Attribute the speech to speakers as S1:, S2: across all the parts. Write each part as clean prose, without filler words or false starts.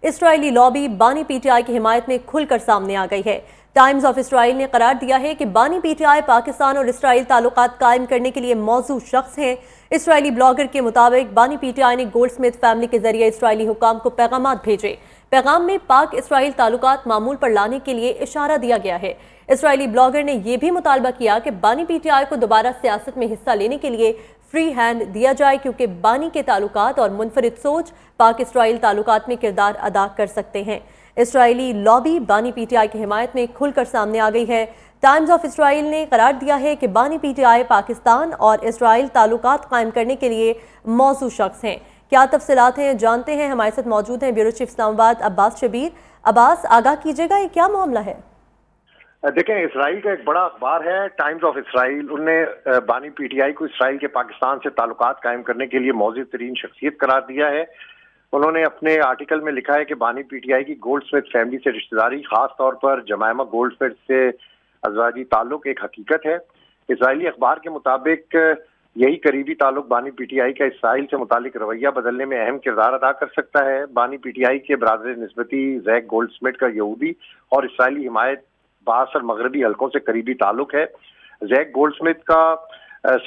S1: اسرائیلی lobby بانی P T I کی حمایت میں کھل کر سامنے آ گئی ہے۔ ٹائمز آف اسرائیل نے قرار دیا ہے کہ بانی پی ٹی آئی پاکستان اور اسرائیل تعلقات قائم کرنے کے لیے موزوں شخص ہیں۔ اسرائیلی بلاگر کے مطابق بانی پی ٹی آئی نے گولڈ سمتھ فیملی کے ذریعے اسرائیلی حکام کو پیغامات بھیجے۔ پیغام میں پاک اسرائیل تعلقات معمول پر لانے کے لیے اشارہ دیا گیا ہے۔ اسرائیلی بلاگر نے یہ بھی مطالبہ کیا کہ بانی پی ٹی آئی کو دوبارہ سیاست میں حصہ لینے کے لیے فری ہینڈ دیا جائے، کیونکہ بانی کے تعلقات اور منفرد سوچ پاک اسرائیل تعلقات میں کردار ادا کر سکتے ہیں۔ اسرائیلی لابی بانی پی ٹی آئی کی حمایت میں کھل کر سامنے آ گئی ہے۔ ٹائمز آف اسرائیل نے قرار دیا ہے کہ بانی پی ٹی آئی پاکستان اور اسرائیل تعلقات قائم کرنے کے لیے موزوں شخص ہیں۔ کیا تفصیلات ہیں جانتے ہیں، ہمارے ساتھ موجود ہیں بیورو چیف اسلام آباد عباس شبیر۔ عباس، آگاہ کیجیے گا، یہ کیا معاملہ ہے؟
S2: دیکھیں، اسرائیل کا ایک بڑا اخبار ہے ٹائمز آف اسرائیل، انہوں نے بانی پی ٹی آئی کو اسرائیل کے پاکستان سے تعلقات قائم کرنے کے لیے موزوں ترین شخصیت قرار دیا ہے۔ انہوں نے اپنے آرٹیکل میں لکھا ہے کہ بانی پی ٹی آئی کی گولڈ سمتھ فیملی سے رشتہ داری، خاص طور پر جمائمہ گولڈ سمتھ سے ازواجی تعلق ایک حقیقت ہے۔ اسرائیلی اخبار کے مطابق یہی قریبی تعلق بانی پی ٹی آئی کا اسرائیل سے متعلق رویہ بدلنے میں اہم کردار ادا کر سکتا ہے۔ بانی پی ٹی آئی کے برادر نسبتی زیک گولڈ سمتھ کا یہودی اور اسرائیلی حمایت بااثر مغربی حلقوں سے قریبی تعلق ہے۔ زیک گولڈ سمتھ کا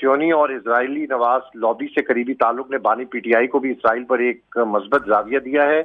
S2: سیونی اور اسرائیلی نواز لابی سے قریبی تعلق نے بانی پی ٹی آئی کو بھی اسرائیل پر ایک مثبت زاویہ دیا ہے،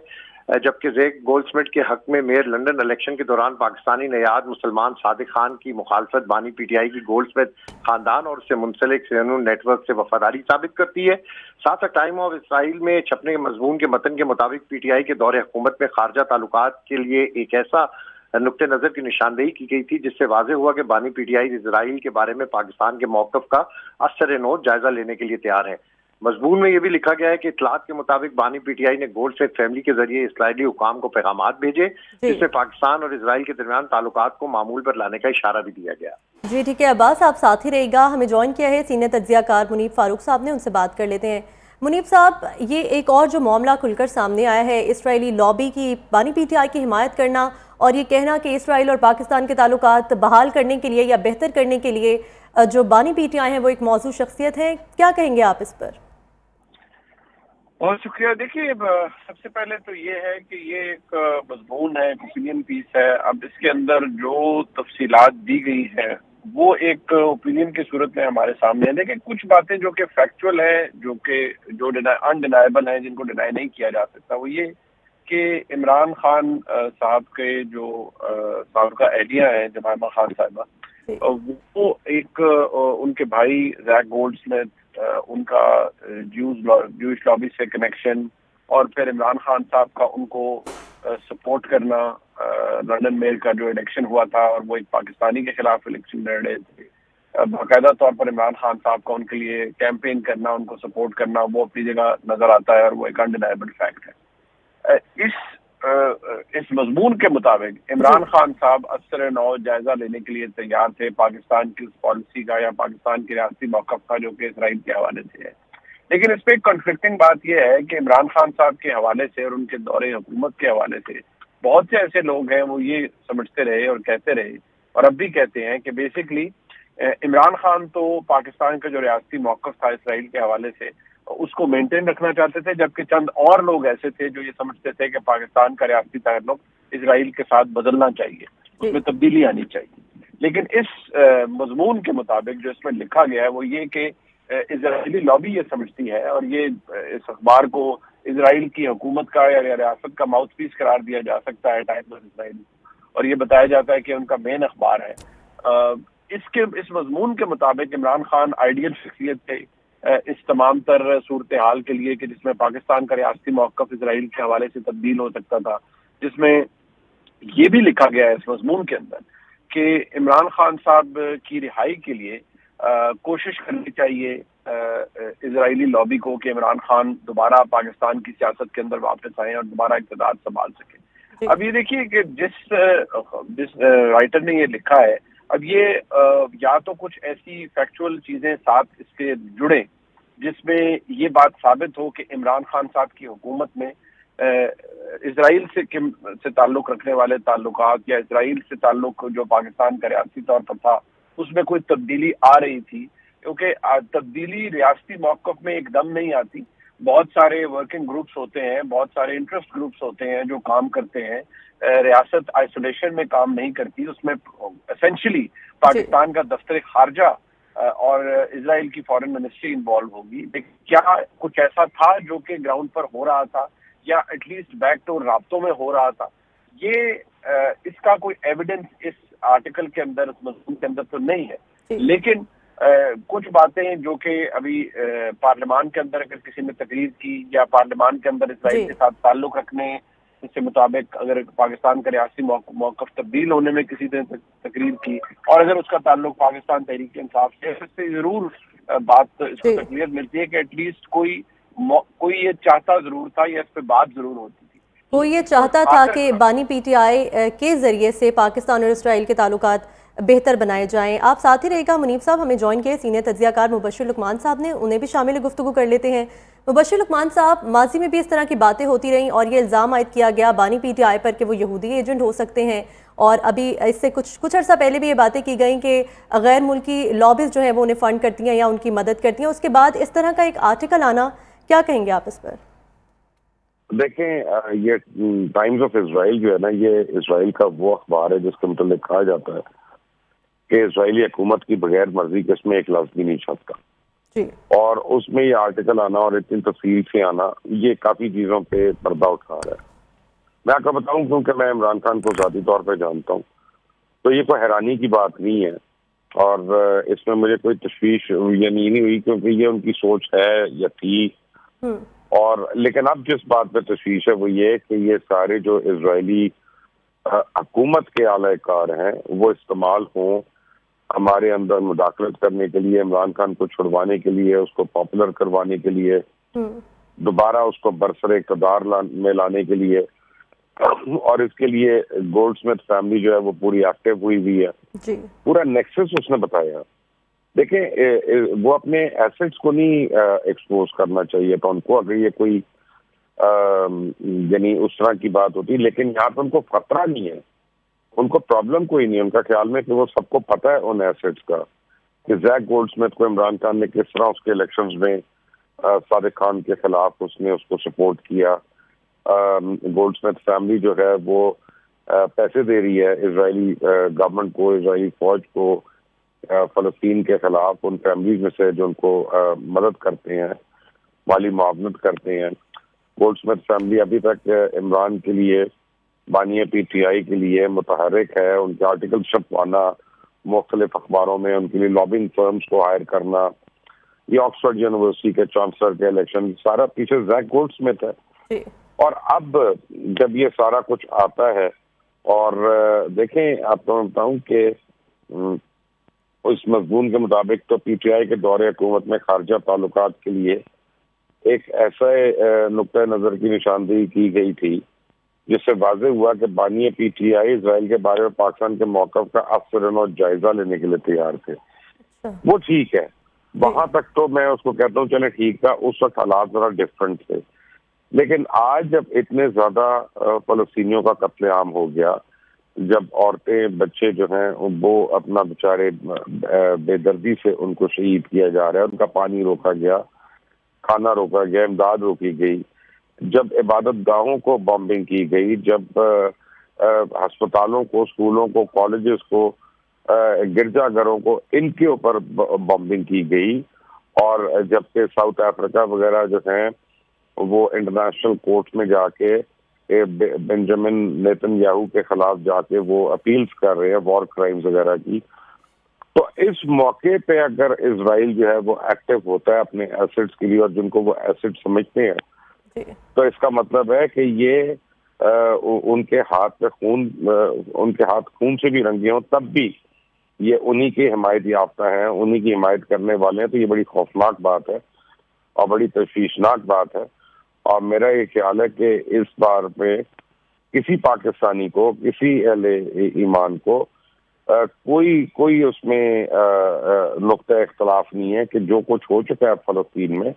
S2: جبکہ زیک گولڈ سمتھ کے حق میں میئر لندن الیکشن کے دوران پاکستانی نژاد مسلمان صادق خان کی مخالفت بانی پی ٹی آئی کی گولڈ سمتھ خاندان اور اس سے منسلک سیون نیٹ ورک سے وفاداری ثابت کرتی ہے۔ ساتھ ساتھ ٹائم آف اسرائیل میں چھپنے مضمون کے متن کے مطابق پی ٹی آئی کے دور حکومت میں خارجہ تعلقات کے لیے ایک ایسا نقطہ نظر کی نشاندہی کی گئی تھی جس سے واضح ہوا کہ بانی پی ٹی آئی اسرائیل کے بارے میں پاکستان کے موقف کا اثر نو جائزہ لینے کے لیے تیار ہے۔ مضمون میں یہ بھی لکھا گیا ہے کہ اطلاعات کے مطابق بانی پی ٹی آئی نے گولڈ سمتھ فیملی کے ذریعے اسرائیلی حکام کو پیغامات بھیجے، جس میں پاکستان اور اسرائیل کے درمیان تعلقات کو معمول پر لانے کا اشارہ بھی دیا گیا۔
S1: جی ٹھیک ہے عباس، آپ ساتھ ہی رہے گا۔ ہمیں جوائن کیا ہے سینئر تجزیہ کار منیب فاروق صاحب نے، ان سے بات کر لیتے ہیں۔ منیب صاحب، یہ ایک اور جو معاملہ کھل کر سامنے آیا ہے، اسرائیلی لابی کی بانی پی ٹی آئی کی حمایت کرنا اور یہ کہنا کہ اسرائیل اور پاکستان کے تعلقات بحال کرنے کے لیے یا بہتر کرنے کے لیے جو بانی پی ٹی آئی ہیں وہ ایک موزوں شخصیت ہے، کیا کہیں گے آپ اس پر؟
S3: بہت شکریہ۔ دیکھیے، سب سے پہلے تو یہ ہے کہ یہ ایک مضمون ہے، اوپینین پیس ہے۔ اب اس کے اندر جو تفصیلات دی گئی ہیں وہ ایک اوپینین کی صورت میں ہمارے سامنے ہیں۔ دیکھیں، کچھ باتیں جو کہ فیکچول ہیں، جو انڈینائبل ہیں، جن کو ڈینائی نہیں کیا جا سکتا، وہ یہ کہ عمران خان صاحب کے جو سابقہ اہلیہ ہیں جمائمہ خان صاحبہ، وہ ایک ان کے بھائی زیک گولڈ سمتھ، ان کا جوش لابی سے کنیکشن، اور پھر عمران خان صاحب کا ان کو سپورٹ کرنا، لندن میئر کا جو الیکشن ہوا تھا اور وہ ایک پاکستانی کے خلاف الیکشن لڑ رہے تھے، باقاعدہ طور پر عمران خان صاحب کا ان کے لیے کیمپین کرنا، ان کو سپورٹ کرنا، وہ اپنی جگہ نظر آتا ہے اور وہ ایک انڈینائبل فیکٹ ہے۔ اس مضمون کے مطابق عمران خان صاحب اثر نو جائزہ لینے کے لیے تیار تھے پاکستان کی اس پالیسی کا یا پاکستان کے ریاستی موقف کا جو کہ اسرائیل کے حوالے سے ہے۔ لیکن اس پہ ایک کنفلکٹنگ بات یہ ہے کہ عمران خان صاحب کے حوالے سے اور ان کے دور حکومت کے حوالے سے بہت سے ایسے لوگ ہیں، وہ یہ سمجھتے رہے اور کہتے رہے اور اب بھی کہتے ہیں کہ بیسکلی عمران خان تو پاکستان کا جو ریاستی موقف تھا اسرائیل کے حوالے سے اس کو مینٹین رکھنا چاہتے تھے، جبکہ چند اور لوگ ایسے تھے جو یہ سمجھتے تھے کہ پاکستان کا ریاستی تعلق اسرائیل کے ساتھ بدلنا چاہیے، اس میں تبدیلی آنی چاہیے۔ لیکن اس مضمون کے مطابق جو اس میں لکھا گیا ہے وہ یہ کہ اسرائیلی لابی یہ سمجھتی ہے، اور یہ اس اخبار کو اسرائیل کی حکومت کا یا ریاست کا ماؤتھ پیس قرار دیا جا سکتا ہے ٹائمز آف اسرائیل، اور یہ بتایا جاتا ہے کہ ان کا مین اخبار ہے۔ اس مضمون کے مطابق عمران خان آئیڈیل شخصیت تھے اس تمام تر صورتحال کے لیے کہ جس میں پاکستان کا ریاستی موقف اسرائیل کے حوالے سے تبدیل ہو سکتا تھا، جس میں یہ بھی لکھا گیا ہے اس مضمون کے اندر کہ عمران خان صاحب کی رہائی کے لیے کوشش کرنی چاہیے اسرائیلی لابی کو کہ عمران خان دوبارہ پاکستان کی سیاست کے اندر واپس آئیں اور دوبارہ اقتدار سنبھال سکیں۔ اب یہ دیکھیے کہ جس رائٹر نے یہ لکھا ہے، اب یہ یا تو کچھ ایسی فیکچول چیزیں ساتھ اس کے جڑیں جس میں یہ بات ثابت ہو کہ عمران خان صاحب کی حکومت میں اسرائیل سے تعلق رکھنے والے تعلقات یا اسرائیل سے تعلق جو پاکستان کا ریاستی طور پر تھا اس میں کوئی تبدیلی آ رہی تھی، کیونکہ تبدیلی ریاستی موقف میں ایک دم نہیں آتی، بہت سارے ورکنگ گروپس ہوتے ہیں, بہت سارے انٹرسٹ گروپس ہوتے ہیں جو کام کرتے ہیں. ریاست آئسولیشن میں کام نہیں کرتی, اس میں اسینشلی پاکستان کا دفتر خارجہ اور اسرائیل کی فارن منسٹری انوالو ہوگی. لیکن کیا کچھ ایسا تھا جو کہ گراؤنڈ پر ہو رہا تھا یا ایٹ لیسٹ بیک ڈور رابطوں میں ہو رہا تھا؟ یہ اس کا کوئی ایویڈنس اس آرٹیکل کے اندر, اس مضمون کے اندر تو نہیں ہے. لیکن کچھ باتیں جو کہ ابھی پارلیمان کے اندر اگر کسی نے تقریر کی یا پارلیمان کے اندر اسرائیل کے ساتھ تعلق رکھنے کے مطابق اگر پاکستان کا ریاستی موقف تبدیل ہونے میں کسی نے تقریر کی اور اگر اس کا تعلق پاکستان تحریک انصاف سے ضرور بات اس کو تقریر ملتی ہے کہ ایٹ لیسٹ کوئی یہ چاہتا ضرور تھا یا اس پہ بات ضرور ہوتی تھی.
S1: وہ یہ چاہتا تھا کہ بانی پی ٹی آئی کے ذریعے سے پاکستان اور اسرائیل کے تعلقات بہتر بنائے جائیں. آپ ساتھ ہی رہے گا. منیب صاحب ہمیں جوائن کیے سینئر تجزیہ کار مبشر لقمان صاحب نے, انہیں بھی شامل گفتگو کر لیتے ہیں. مبشر لقمان صاحب, ماضی میں بھی اس طرح کی باتیں ہوتی رہیں اور یہ الزام عائد کیا گیا بانی پی ٹی آئی پر کہ وہ یہودی ایجنٹ ہو سکتے ہیں, اور ابھی اس سے کچھ عرصہ پہلے بھی یہ باتیں کی گئیں کہ غیر ملکی لابیز جو ہیں وہ انہیں فنڈ کرتی ہیں یا ان کی مدد کرتی ہیں. اس کے بعد اس طرح کا ایک آرٹیکل آنا, کیا کہیں گے آپ اس پر؟
S4: دیکھیں, یہ ٹائمز آف اسرائیل جو ہے نا, یہ اسرائیل کا وہ اخبار ہے جس کے متعلق کہا جاتا ہے کہ اسرائیلی حکومت کی بغیر مرضی کے اس میں ایک لفظ بھی نہیں چھپتا. اور اس میں یہ آرٹیکل آنا اور اتنی تفصیل سے آنا, یہ کافی چیزوں پہ پردہ اٹھا رہا ہے. میں آپ کو بتاؤں کیونکہ میں عمران خان کو ذاتی طور پہ جانتا ہوں, تو یہ کوئی حیرانی کی بات نہیں ہے اور اس میں مجھے کوئی تشویش یہ نہیں ہوئی کیونکہ یہ ان کی سوچ ہے یا تھی. اور لیکن اب جس بات پہ تشویش ہے وہ یہ کہ یہ سارے جو اسرائیلی حکومت کے اعلی کار ہیں وہ استعمال ہوں ہمارے اندر مداخلت کرنے کے لیے, عمران خان کو چھڑوانے کے لیے, اس کو پاپولر کروانے کے لیے, دوبارہ اس کو برسر اقتدار میں لانے کے لیے. اور اس کے لیے گولڈ سمتھ فیملی جو ہے وہ پوری ایکٹیو ہوئی ہے. پورا نیکسس اس نے بتایا. دیکھیں, وہ اپنے ایسٹس کو نہیں ایکسپوز کرنا چاہیے تھا ان کو اگر یہ کوئی یعنی اس طرح کی بات ہوتی, لیکن یہاں پہ ان کو خطرہ نہیں ہے, ان کو پرابلم کوئی نہیں. ان کا خیال میں کہ وہ سب کو پتہ ہے ان ایسٹس کا کہ زیک گولڈ سمتھ کو عمران خان نے کس طرح اس کے الیکشنز میں صادق خان کے خلاف اس نے اس کو سپورٹ کیا. گولڈ سمتھ فیملی جو ہے وہ پیسے دے رہی ہے اسرائیلی گورنمنٹ کو, اسرائیلی فوج کو فلسطین کے خلاف, ان فیملیز میں سے جو ان کو مدد کرتے ہیں, مالی معاونت کرتے ہیں. گولڈ سمتھ فیملی ابھی تک عمران کے لیے, بانی پی ٹی آئی کے لیے متحرک ہے. ان کے آرٹیکل چھپوانا مختلف اخباروں میں, ان کے لیے لابنگ فرمز کو ہائر کرنا, یہ آکسفورڈ یونیورسٹی کے چانسلر کے الیکشن, سارا پیچھے زیک گولڈ سمتھ ہے. اور اب جب یہ سارا کچھ آتا ہے اور دیکھیں, آپ کو بتاؤں کہ اس مضمون کے مطابق تو پی ٹی آئی کے دور حکومت میں خارجہ تعلقات کے لیے ایک ایسا نقطۂ نظر کی نشاندہی کی گئی تھی جس سے واضح ہوا کہ بانی پی ٹی آئی اسرائیل کے بارے میں پاکستان کے موقف کا افسران اور جائزہ لینے کے لیے تیار تھے. وہ ٹھیک ہے, وہاں تک تو میں اس کو کہتا ہوں چلے ٹھیک تھا, اس وقت حالات ذرا ڈفرینٹ تھے. لیکن آج جب اتنے زیادہ فلسطینیوں کا قتل عام ہو گیا, جب عورتیں بچے جو ہیں وہ اپنا بیچارے بے دردی سے ان کو شہید کیا جا رہا ہے, ان کا پانی روکا گیا, کھانا روکا گیا, امداد روکی گئی, جب عبادت گاہوں کو بامبنگ کی گئی, جب ہسپتالوں کو, اسکولوں کو, کالجز کو, گرجا گھروں کو, ان کے اوپر بامبنگ کی گئی, اور جبکہ ساؤتھ افریقہ وغیرہ جو ہیں وہ انٹرنیشنل کورٹ میں جا کے بنجامن نیتن یاہو کے خلاف جا کے وہ اپیلز کر رہے ہیں وار کرائمز وغیرہ کی. تو اس موقع پہ اگر اسرائیل جو ہے وہ ایکٹیو ہوتا ہے اپنے ایسٹس کے لیے اور جن کو وہ ایسٹ سمجھتے ہیں, تو اس کا مطلب ہے کہ یہ ان کے ہاتھ خون سے بھی رنگے ہوں تب بھی یہ انہی کی حمایت یافتہ ہیں, انہی کی حمایت کرنے والے ہیں. تو یہ بڑی خوفناک بات ہے اور بڑی تشویشناک بات ہے. اور میرا یہ خیال ہے کہ اس بار میں کسی پاکستانی کو, کسی اہل ایمان کو کوئی اس میں نقطہ اختلاف نہیں ہے کہ جو کچھ ہو چکا ہے فلسطین میں,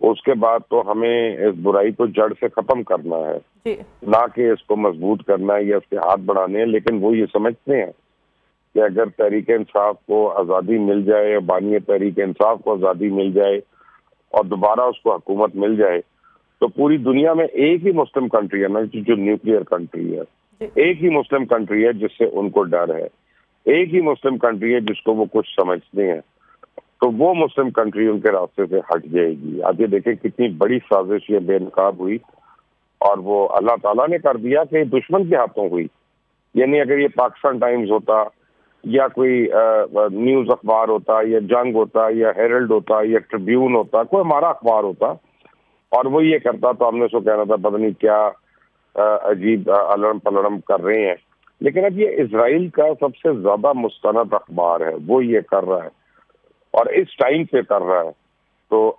S4: اس کے بعد تو ہمیں اس برائی کو جڑ سے ختم کرنا ہے, نہ کہ اس کو مضبوط کرنا ہے یا اس کے ہاتھ بڑھانے ہیں. لیکن وہ یہ سمجھتے ہیں کہ اگر تحریک انصاف کو آزادی مل جائے, بانی تحریک انصاف کو آزادی مل جائے, اور دوبارہ اس کو حکومت مل جائے تو پوری دنیا میں ایک ہی مسلم کنٹری ہے نا جو نیوکلیئر کنٹری ہے، ایک ہی مسلم کنٹری ہے جس سے ان کو ڈر ہے، ایک ہی مسلم کنٹری ہے جس کو وہ کچھ سمجھتے ہیں، تو وہ مسلم کنٹری ان کے راستے سے ہٹ جائے گی۔ آپ یہ دیکھیں کتنی بڑی سازش یہ بے نقاب ہوئی، اور وہ اللہ تعالیٰ نے کر دیا کہ دشمن کے ہاتھوں ہوئی۔ یعنی اگر یہ پاکستان ٹائمز ہوتا یا کوئی نیوز اخبار ہوتا یا جنگ ہوتا یا ہیرلڈ ہوتا یا ٹریبیون ہوتا، کوئی ہمارا اخبار ہوتا اور وہ یہ کرتا تو ہم نے اس کو کہنا تھا پتہ نہیں کیا عجیب الڑم پلڑم کر رہے ہیں۔ لیکن اب یہ اسرائیل کا سب سے زیادہ مستند اخبار ہے، وہ یہ کر رہا ہے اور اس ٹائم پہ کر رہا ہے، تو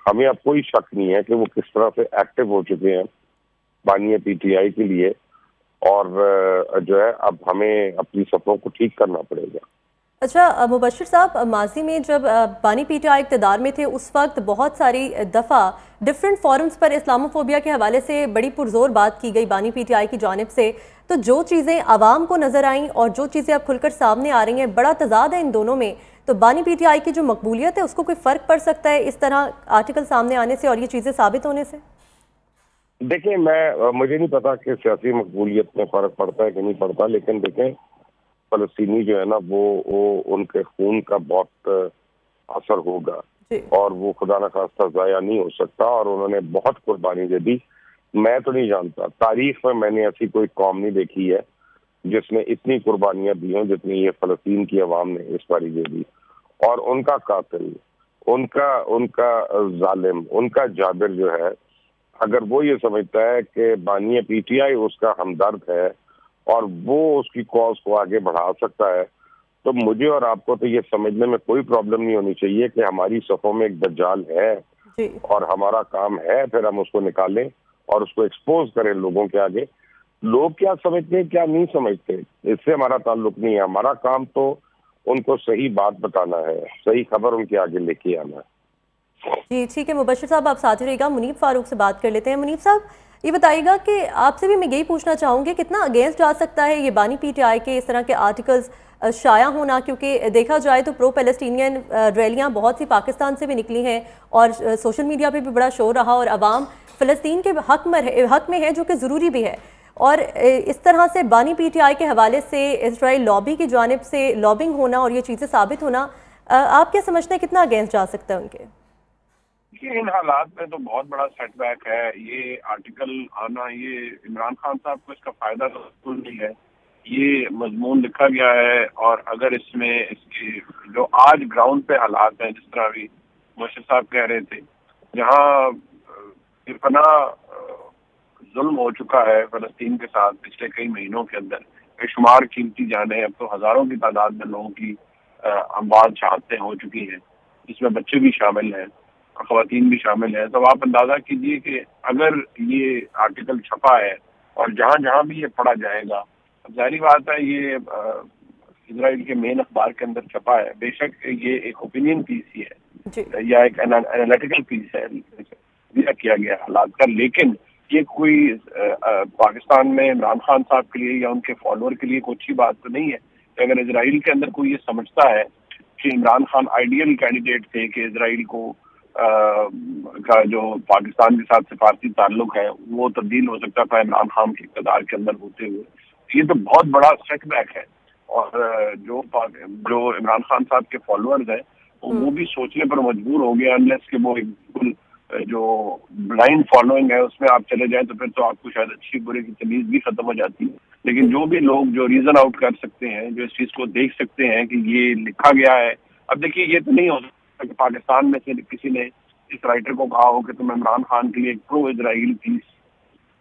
S4: ہمیں اب کوئی شک نہیں ہے کہ وہ کس طرح سے ایکٹیو ہو چکے ہیں بانیہ پی ٹی آئی کے لیے، اور جو ہے اب ہمیں اپنی صفوں کو ٹھیک کرنا پڑے گا۔
S1: اچھا مبشر صاحب، ماضی میں جب بانی پی ٹی آئی اقتدار میں تھے اس وقت بہت ساری دفعہ ڈیفرنٹ فورمز پر اسلاموفوبیا کے حوالے سے بڑی پرزور بات کی گئی بانی پی ٹی آئی کی جانب سے، تو جو چیزیں عوام کو نظر آئیں اور جو چیزیں اب کھل کر سامنے آ رہی ہیں بڑا تضاد ہے ان دونوں میں، تو بانی پی ٹی آئی کی جو مقبولیت ہے اس کو کوئی فرق پڑ سکتا ہے اس طرح آرٹیکل سامنے آنے سے اور یہ چیزیں ثابت ہونے سے؟
S4: دیکھیں مجھے نہیں پتا کہ سیاسی مقبولیت میں فرق پڑتا ہے کہ نہیں پڑتا، لیکن دیکھیں فلسطینی جو ہے نا وہ ان کے خون کا بہت اثر ہوگا اور وہ خدا نخواستہ ضائع نہیں ہو سکتا، اور انہوں نے بہت قربانی دے دی۔ میں تو نہیں جانتا، تاریخ میں نے ایسی کوئی قوم نہیں دیکھی ہے جس نے اتنی قربانیاں دی ہوں جتنی یہ فلسطین کی عوام نے اس باری دے دی، اور ان کا قاتل، ان کا ظالم، ان کا جابر جو ہے، اگر وہ یہ سمجھتا ہے کہ بانیہ پی ٹی آئی اس کا ہمدرد ہے اور وہ اس کی کاز کو آگے بڑھا سکتا ہے، تو مجھے اور آپ کو تو یہ سمجھنے میں کوئی پرابلم نہیں ہونی چاہیے کہ ہماری صفوں میں ایک دجال ہے اور ہمارا کام ہے پھر ہم اس کو نکالیں اور اس کو ایکسپوز کریں لوگوں کے آگے۔ لوگ کیا سمجھتے ہیں کیا نہیں سمجھتے اس سے ہمارا تعلق نہیں ہے، ہمارا کام تو ان کو صحیح بات بتانا ہے، صحیح خبر ان کے آگے لے کے آنا ہے۔
S1: جی ٹھیک ہے مبشر صاحب، آپ ساتھ رہے گا، منیب فاروق سے بات کر لیتے ہیں۔ منیب صاحب یہ بتائیے گا کہ آپ سے بھی میں یہی پوچھنا چاہوں گی کتنا اگینسٹ جا سکتا ہے یہ بانی پی ٹی آئی کے اس طرح کے آرٹیکلز شائع ہونا، کیونکہ دیکھا جائے تو پرو پیلسٹینین ریلیاں بہت سی پاکستان سے بھی نکلی ہیں اور سوشل میڈیا پہ بھی بڑا شور رہا اور عوام فلسطین کے حق میں ہے جو کہ ضروری بھی ہے، اور اس طرح سے بانی پی ٹی آئی کے حوالے سے اسرائیل لابی کی جانب سے لابنگ ہونا اور یہ چیزیں ثابت ہونا، آپ کیا سمجھتے ہیں کتنا اگینسٹ جا سکتا ہے ان کے؟
S3: ان حالات میں تو بہت بڑا سیٹ بیک ہے یہ آرٹیکل آنا۔ یہ عمران خان صاحب کو اس کا فائدہ تو بالکل نہیں ہے، یہ مضمون لکھا گیا ہے، اور اگر اس میں اس کی جو آج گراؤنڈ پہ حالات ہیں جس طرح بھی مبشر صاحب کہہ رہے تھے، جہاں اتنا ظلم ہو چکا ہے فلسطین کے ساتھ پچھلے کئی مہینوں کے اندر، بے شمار قیمتی جانیں، اب تو ہزاروں کی تعداد میں لوگوں کی اموات شہادتیں ہو چکی ہیں، جس میں بچے بھی شامل ہیں، خواتین بھی شامل ہیں۔ تو آپ اندازہ کیجئے کہ اگر یہ آرٹیکل چھپا ہے اور جہاں جہاں بھی یہ پڑھا جائے گا، اب ظاہری بات ہے یہ اسرائیل کے مین اخبار کے اندر چھپا ہے، بے شک یہ ایک اوپینین پیس ہی ہے یا ایک انالیٹیکل پیس ہے دیا کیا گیا حالات کا، لیکن یہ کوئی پاکستان میں عمران خان صاحب کے لیے یا ان کے فالوور کے لیے کوئی اچھی بات تو نہیں ہے کہ اگر اسرائیل کے اندر کوئی یہ سمجھتا ہے کہ عمران خان آئیڈیل کینڈیڈیٹ تھے کہ اسرائیل کو کا جو پاکستان کے ساتھ سفارتی تعلق ہے وہ تبدیل ہو سکتا تھا عمران خان کے اقتدار کے اندر ہوتے ہوئے، یہ تو بہت بڑا سیٹ بیک ہے۔ اور جو عمران خان صاحب کے فالوورز ہیں وہ بھی سوچنے پر مجبور ہو گیا، انلیس کہ وہ بالکل جو بلائنڈ فالوئنگ ہے اس میں آپ چلے جائیں تو پھر تو آپ کو شاید اچھی برے کی تمیز بھی ختم ہو جاتی ہے، لیکن جو بھی لوگ جو ریزن آؤٹ کر سکتے ہیں، جو اس چیز کو دیکھ سکتے ہیں کہ یہ لکھا گیا ہے۔ اب دیکھیے یہ تو نہیں ہو سکتا کہ پاکستان میں سے کسی نے اس رائٹر کو کہا ہو کہ تم عمران خان کے لیے ایک پرو اسرائیل پیس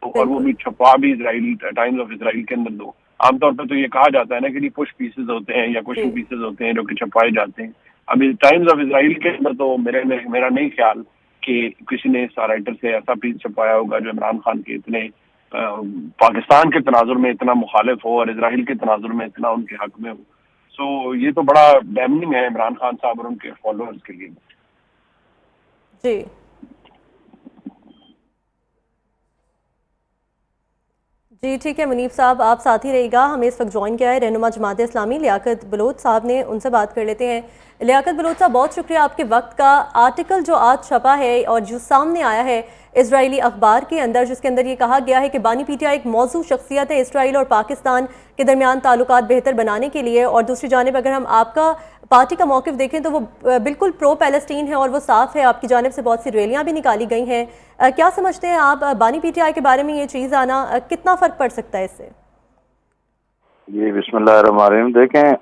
S3: اور وہ بھی چھپا بھی اسرائیل ٹائمز آف اسرائیل کے اندر دو۔ عام طور پہ تو یہ کہا جاتا ہے نا کہ یہ پش پیسز ہوتے ہیں یا کوشچن پیسز ہوتے ہیں جو کہ چھپائے جاتے ہیں۔ اب ٹائمز آف اسرائیل کے اندر تو میرا نہیں خیال کہ کسی نے اس رائٹر سے ایسا پیس چھپایا ہوگا جو عمران خان کے اتنے پاکستان کے تناظر میں اتنا مخالف ہو اور اسرائیل کے تناظر میں اتنا ان کے حق میں ہو۔ سو یہ تو بڑا ڈیمننگ ہے عمران خان صاحب اور ان کے فالوورز کے لیے۔
S1: جی جی ٹھیک ہے منیب صاحب، آپ ساتھ ہی رہے گا. ہمیں اس وقت جوائن کیا ہے رہنما جماعت اسلامی لیاقت بلوچ صاحب نے، ان سے بات کر لیتے ہیں. لیاقت بلوچ صاحب، بہت شکریہ آپ کے وقت کا. آرٹیکل جو آج چھپا ہے اور جو سامنے آیا ہے اسرائیلی اخبار کے اندر، جس کے اندر یہ کہا گیا ہے کہ بانی پی ٹی آئی ایک موضوع شخصیت ہے اسرائیل اور پاکستان کے درمیان تعلقات بہتر بنانے کے لیے، اور دوسری جانب اگر ہم آپ کا پارٹی کا موقف دیکھیں تو وہ بالکل پرو پیلسٹین ہے اور وہ صاف ہے. آپ کی جانب سے بہت سی ریلیاں بھی نکالی گئی ہیں. کیا سمجھتے ہیں آپ بانی پی ٹی آئی کے بارے میں یہ چیز آنا کتنا فرق پڑ سکتا ہے اس سے؟
S5: جی بسم اللہ الرحمن الرحیم. دیکھیں،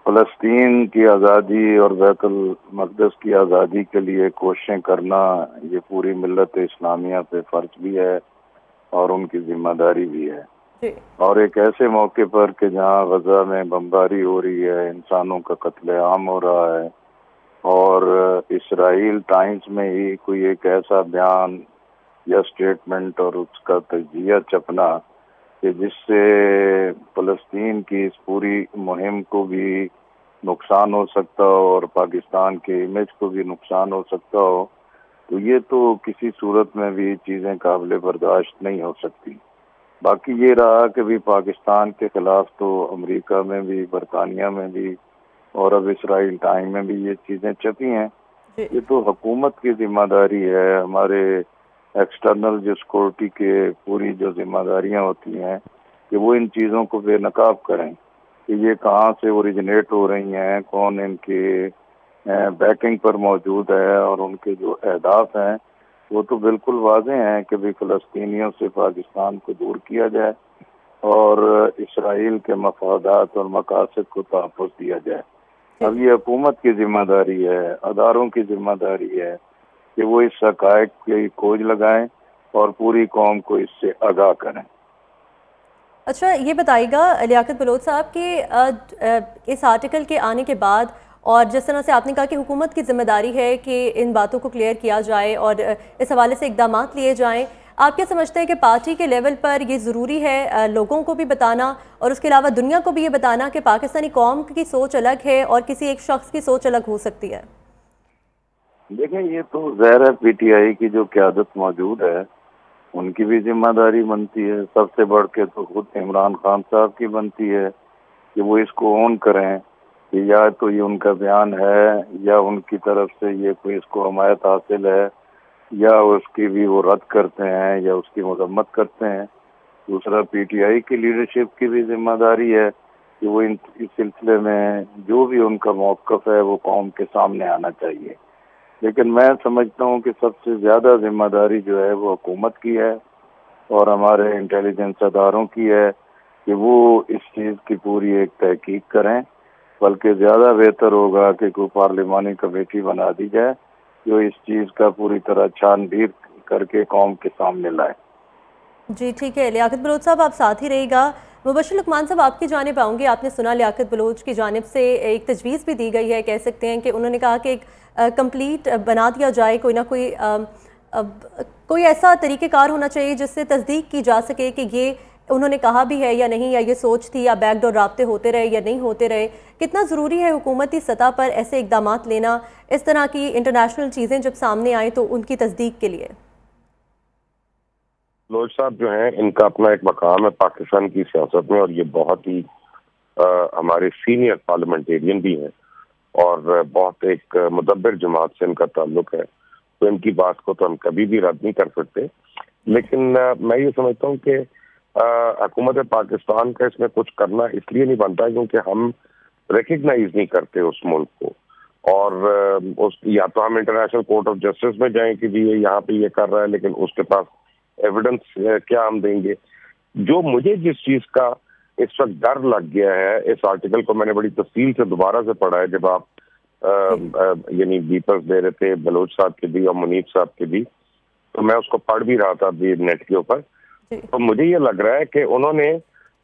S5: فلسطین کی آزادی اور بیت المقدس کی آزادی کے لیے کوششیں کرنا یہ پوری ملت اسلامیہ پہ فرض بھی ہے اور ان کی ذمہ داری بھی ہے.
S1: جی.
S5: اور ایک ایسے موقع پر کہ جہاں غزہ میں بمباری ہو رہی ہے، انسانوں کا قتل عام ہو رہا ہے، اور اسرائیل ٹائمز میں ہی کوئی ایک ایسا بیان یا اسٹیٹمنٹ اور اس کا تجزیہ چھپنا کہ جس سے فلسطین کی اس پوری مہم کو بھی نقصان ہو سکتا ہو اور پاکستان کے امیج کو بھی نقصان ہو سکتا ہو، تو یہ تو کسی صورت میں بھی چیزیں قابل برداشت نہیں ہو سکتی. باقی یہ رہا کہ بھی پاکستان کے خلاف تو امریکہ میں بھی، برطانیہ میں بھی اور اب اسرائیل ٹائم میں بھی یہ چیزیں چھپی ہیں. یہ تو حکومت کی ذمہ داری ہے. ہمارے ایکسٹرنل جو سیکورٹی کے پوری جو ذمہ داریاں ہوتی ہیں کہ وہ ان چیزوں کو بے نقاب کریں کہ یہ کہاں سے اوریجنیٹ ہو رہی ہیں، کون ان کے بیکنگ پر موجود ہے، اور ان کے جو اہداف ہیں وہ تو بالکل واضح ہیں کہ بھی فلسطینیوں سے پاکستان کو دور کیا جائے اور اسرائیل کے مفادات اور مقاصد کو تحفظ دیا جائے. اب یہ حکومت کی ذمہ داری ہے، اداروں کی ذمہ داری ہے کہ وہ اس حقائق کی کھوج لگائیں اور پوری قوم کو اس سے آگاہ کریں.
S1: اچھا یہ بتائیے گا لیاقت بلوچ صاحب کہ اس آرٹیکل کے آنے کے بعد اور جس طرح سے آپ نے کہا کہ حکومت کی ذمہ داری ہے کہ ان باتوں کو کلیئر کیا جائے اور اس حوالے سے اقدامات لیے جائیں، آپ کیا سمجھتے ہیں کہ پارٹی کے لیول پر یہ ضروری ہے لوگوں کو بھی بتانا اور اس کے علاوہ دنیا کو بھی یہ بتانا کہ پاکستانی قوم کی سوچ الگ ہے اور کسی ایک شخص کی سوچ الگ ہو سکتی ہے؟
S5: دیکھیں، یہ تو ظاہر ہے پی ٹی آئی کی جو قیادت موجود ہے ان کی بھی ذمہ داری بنتی ہے. سب سے بڑھ کے تو خود عمران خان صاحب کی بنتی ہے کہ وہ اس کو اون کریں کہ یا تو یہ ان کا بیان ہے یا ان کی طرف سے یہ کوئی اس کو حمایت حاصل ہے یا اس کی بھی وہ رد کرتے ہیں یا اس کی مذمت کرتے ہیں. دوسرا پی ٹی آئی کی لیڈرشپ کی بھی ذمہ داری ہے کہ وہ اس سلسلے میں جو بھی ان کا موقف ہے وہ قوم کے سامنے آنا چاہیے. لیکن میں سمجھتا ہوں کہ سب سے زیادہ ذمہ داری جو ہے وہ حکومت کی ہے اور ہمارے انٹیلیجنس اداروں کی ہے کہ وہ اس چیز کی پوری ایک تحقیق کریں. بلکہ زیادہ بہتر ہوگا کہ کوئی پارلیمانی کمیٹی بنا دی جائے جو اس چیز کا پوری طرح چھان بین کر کے قوم کے سامنے لائے.
S1: جی ٹھیک ہے لیاقت بلوچ صاحب، آپ ساتھ ہی رہے گا. مبشر لقمان صاحب، آپ کی جانب آؤں گے. آپ نے سنا لیاقت بلوچ کی جانب سے ایک تجویز بھی دی گئی ہے، کہہ سکتے ہیں کہ انہوں نے کہا کہ ایک کمپلیٹ بنا دیا جائے، کوئی نہ کوئی ایسا طریقہ کار ہونا چاہیے جس سے تصدیق کی جا سکے کہ یہ انہوں نے کہا بھی ہے یا نہیں، یا یہ سوچ تھی، یا بیک ڈور رابطے ہوتے رہے یا نہیں ہوتے رہے. کتنا ضروری ہے حکومتی سطح پر ایسے اقدامات لینا، اس طرح کی انٹرنیشنل چیزیں جب سامنے آئیں تو ان کی تصدیق کے لیے؟
S4: بلوچ صاحب جو ہیں ان کا اپنا ایک مقام ہے پاکستان کی سیاست میں، اور یہ بہت ہی ہمارے سینئر پارلیمنٹیرین بھی ہیں اور بہت ایک مدبر جماعت سے ان کا تعلق ہے، تو ان کی بات کو تو ہم کبھی بھی رد نہیں کر سکتے. لیکن میں یہ سمجھتا ہوں کہ حکومت پاکستان کا اس میں کچھ کرنا اس لیے نہیں بنتا کیونکہ ہم ریکگنائز نہیں کرتے اس ملک کو، اور یا تو ہم انٹرنیشنل کورٹ آف جسٹس میں جائیں کہ بھی یہاں پہ یہ کر رہا ہے لیکن اس کے پاس ایویڈنس کیا ہم دیں گے. جو مجھے جس چیز کا اس وقت ڈر لگ گیا ہے، اس آرٹیکل کو میں نے بڑی تفصیل سے دوبارہ سے پڑھا ہے جب آپ یعنی بیپرز دے رہے تھے بلوچ صاحب کے بھی اور منیب صاحب کے بھی، تو میں اس کو پڑھ بھی رہا تھا ابھی نیٹ کے اوپر. تو مجھے یہ لگ رہا ہے کہ انہوں نے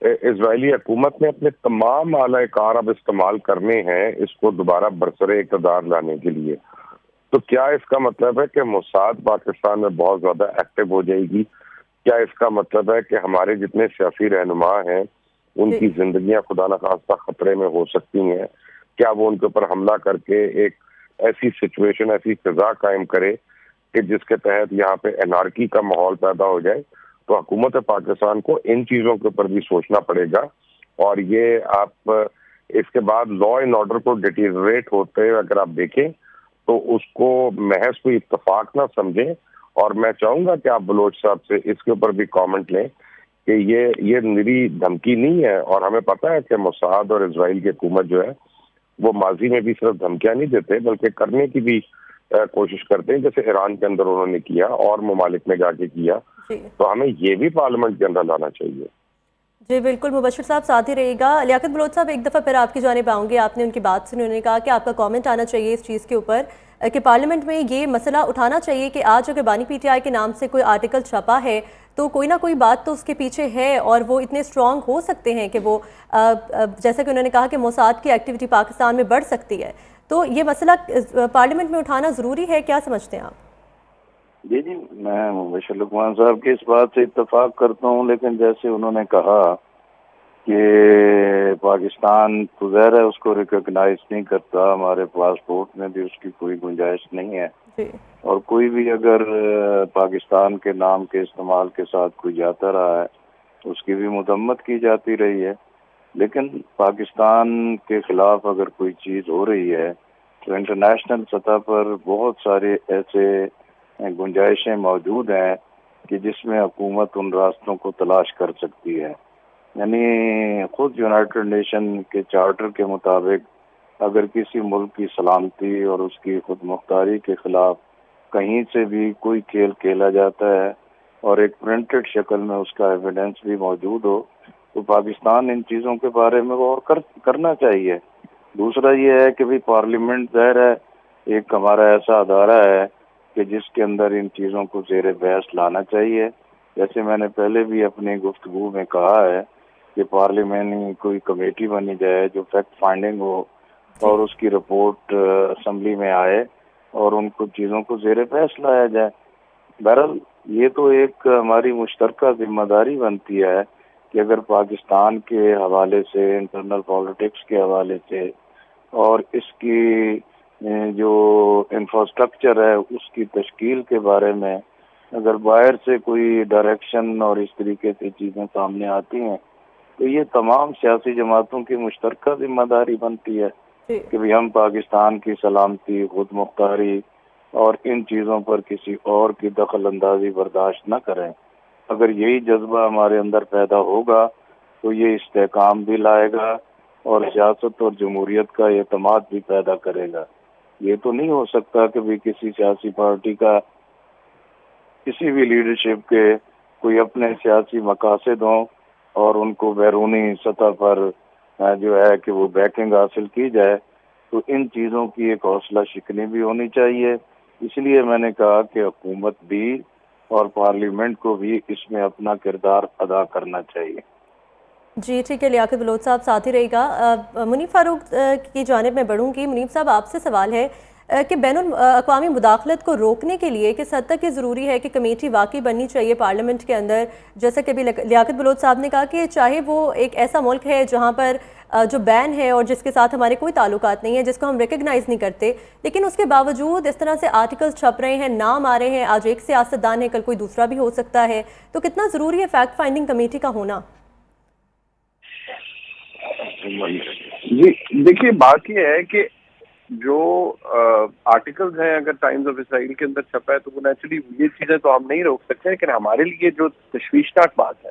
S4: اسرائیلی حکومت نے اپنے تمام اعلی کار اب استعمال کرنے ہیں اس کو دوبارہ برسر اقتدار لانے کے لیے. تو کیا اس کا مطلب ہے کہ موساد پاکستان میں بہت زیادہ ایکٹیو ہو جائے گی؟ کیا اس کا مطلب ہے کہ ہمارے جتنے سیاسی رہنما ہیں ان کی زندگیاں خدا نخواستہ خطرے میں ہو سکتی ہیں؟ کیا وہ ان کے اوپر حملہ کر کے ایک ایسی سچویشن، ایسی فضا قائم کرے کہ جس کے تحت یہاں پہ انارکی کا ماحول پیدا ہو جائے؟ تو حکومت پاکستان کو ان چیزوں کے اوپر بھی سوچنا پڑے گا. اور یہ آپ اس کے بعد لا اینڈ آرڈر کو ڈیٹیریٹ ہوتے اگر آپ دیکھیں تو اس کو محض کوئی اتفاق نہ سمجھیں. اور میں چاہوں گا کہ آپ بلوچ صاحب سے اس کے اوپر بھی کامنٹ لیں کہ یہ نری دھمکی نہیں ہے. اور ہمیں پتہ ہے کہ موساد اور اسرائیل کی حکومت جو ہے وہ ماضی میں بھی صرف دھمکیاں نہیں دیتے بلکہ کرنے کی بھی کوشش کرتے ہیں, جیسے ایران کے اندر انہوں نے کیا اور ممالک میں جا کے کیا. تو ہمیں یہ بھی پارلیمنٹ کے اندر لانا چاہیے.
S1: جی بالکل, مبشر صاحب ساتھ ہی رہے گا. لیاقت بلوچ صاحب ایک دفعہ پھر آپ کی جانب آؤں گے. آپ نے ان کی بات سنی, انہوں نے کہا کہ آپ کا کامنٹ آنا چاہیے اس چیز کے اوپر کہ پارلیمنٹ میں یہ مسئلہ اٹھانا چاہیے کہ آج اگر بانی پی ٹی آئی کے نام سے کوئی آرٹیکل چھپا ہے تو کوئی نہ کوئی بات تو اس کے پیچھے ہے, اور وہ اتنے اسٹرانگ ہو سکتے ہیں کہ وہ جیسا کہ انہوں نے کہا کہ موساد کی ایکٹیویٹی پاکستان میں بڑھ سکتی ہے. تو یہ مسئلہ پارلیمنٹ میں اٹھانا ضروری ہے, کیا سمجھتے ہیں آپ؟
S5: جی میں مبشر لقمان صاحب کی اس بات سے اتفاق کرتا ہوں, لیکن جیسے انہوں نے کہا کہ پاکستان تو ظاہر ہے اس کو ریکگنائز نہیں کرتا, ہمارے پاسپورٹ میں بھی اس کی کوئی گنجائش نہیں ہے, اور کوئی بھی اگر پاکستان کے نام کے استعمال کے ساتھ کوئی جاتا رہا ہے اس کی بھی مذمت کی جاتی رہی ہے. لیکن پاکستان کے خلاف اگر کوئی چیز ہو رہی ہے تو انٹرنیشنل سطح پر بہت سارے ایسے گنجائشیں موجود ہیں کہ جس میں حکومت ان راستوں کو تلاش کر سکتی ہے. یعنی خود یونائٹڈ نیشن کے چارٹر کے مطابق اگر کسی ملک کی سلامتی اور اس کی خود مختاری کے خلاف کہیں سے بھی کوئی کھیل کھیلا جاتا ہے اور ایک پرنٹڈ شکل میں اس کا ایویڈنس بھی موجود ہو تو پاکستان ان چیزوں کے بارے میں غور کرنا چاہیے. دوسرا یہ ہے کہ بھی پارلیمنٹ ظاہر ہے ایک ہمارا ایسا ادارہ ہے کہ جس کے اندر ان چیزوں کو زیر بحث لانا چاہیے. جیسے میں نے پہلے بھی اپنی گفتگو میں کہا ہے کہ پارلیمنٹ کوئی کمیٹی بنی جائے جو فیکٹ فائنڈنگ ہو اور اس کی رپورٹ اسمبلی میں آئے اور ان کو چیزوں کو زیر بحث لایا جائے. بہرحال یہ تو ایک ہماری مشترکہ ذمہ داری بنتی ہے کہ اگر پاکستان کے حوالے سے, انٹرنل پالیٹکس کے حوالے سے اور اس کی جو انفراسٹرکچر ہے اس کی تشکیل کے بارے میں اگر باہر سے کوئی ڈائریکشن اور اس طریقے سے چیزیں سامنے آتی ہیں تو یہ تمام سیاسی جماعتوں کی مشترکہ ذمہ داری بنتی ہے کہ بھی ہم پاکستان کی سلامتی, خود مختاری اور ان چیزوں پر کسی اور کی دخل اندازی برداشت نہ کریں. اگر یہی جذبہ ہمارے اندر پیدا ہوگا تو یہ استحکام بھی لائے گا اور سیاست اور جمہوریت کا اعتماد بھی پیدا کرے گا. یہ تو نہیں ہو سکتا کہ بھی کسی سیاسی پارٹی کا, کسی بھی لیڈرشپ کے کوئی اپنے سیاسی مقاصد ہوں اور ان کو بیرونی سطح پر جو ہے کہ وہ بیکنگ حاصل کی جائے, تو ان چیزوں کی ایک حوصلہ شکنی بھی ہونی چاہیے. اس لیے میں نے کہا کہ حکومت بھی اور پارلیمنٹ کو بھی اس میں اپنا کردار ادا کرنا چاہیے.
S1: جی ٹھیک ہے, لیاقت بلوچ صاحب ساتھ ہی رہے گا. منیب فاروق کی جانب میں بڑھوں گی. منیب صاحب آپ سے سوال ہے کہ بین الاقوامی مداخلت کو روکنے کے لیے کس حد تک یہ ضروری ہے کہ کمیٹی واقعی بننی چاہیے پارلیمنٹ کے اندر, جیسا کہ بھی لیاقت بلوچ صاحب نے کہا کہ چاہے وہ ایک ایسا ملک ہے جہاں پر جو بین ہے اور جس کے ساتھ ہمارے کوئی تعلقات نہیں ہے, جس کو ہم ریکگنائز نہیں کرتے, لیکن اس کے باوجود اس طرح سے آرٹیکلز چھپ رہے ہیں, نام آ رہے ہیں, آج ایک سیاستدان ہے کل کوئی دوسرا بھی ہو سکتا ہے, تو کتنا ضروری ہے فیکٹ فائنڈنگ کمیٹی کا ہونا؟
S3: جی دیکھیے, بات یہ ہے کہ جو آرٹیکلز ہیں اگر ٹائمز آف اسرائیل کے اندر چھپا ہے تو وہ نیچرلی یہ چیزیں تو ہم نہیں روک سکتے, لیکن ہمارے لیے جو تشویشناک بات ہے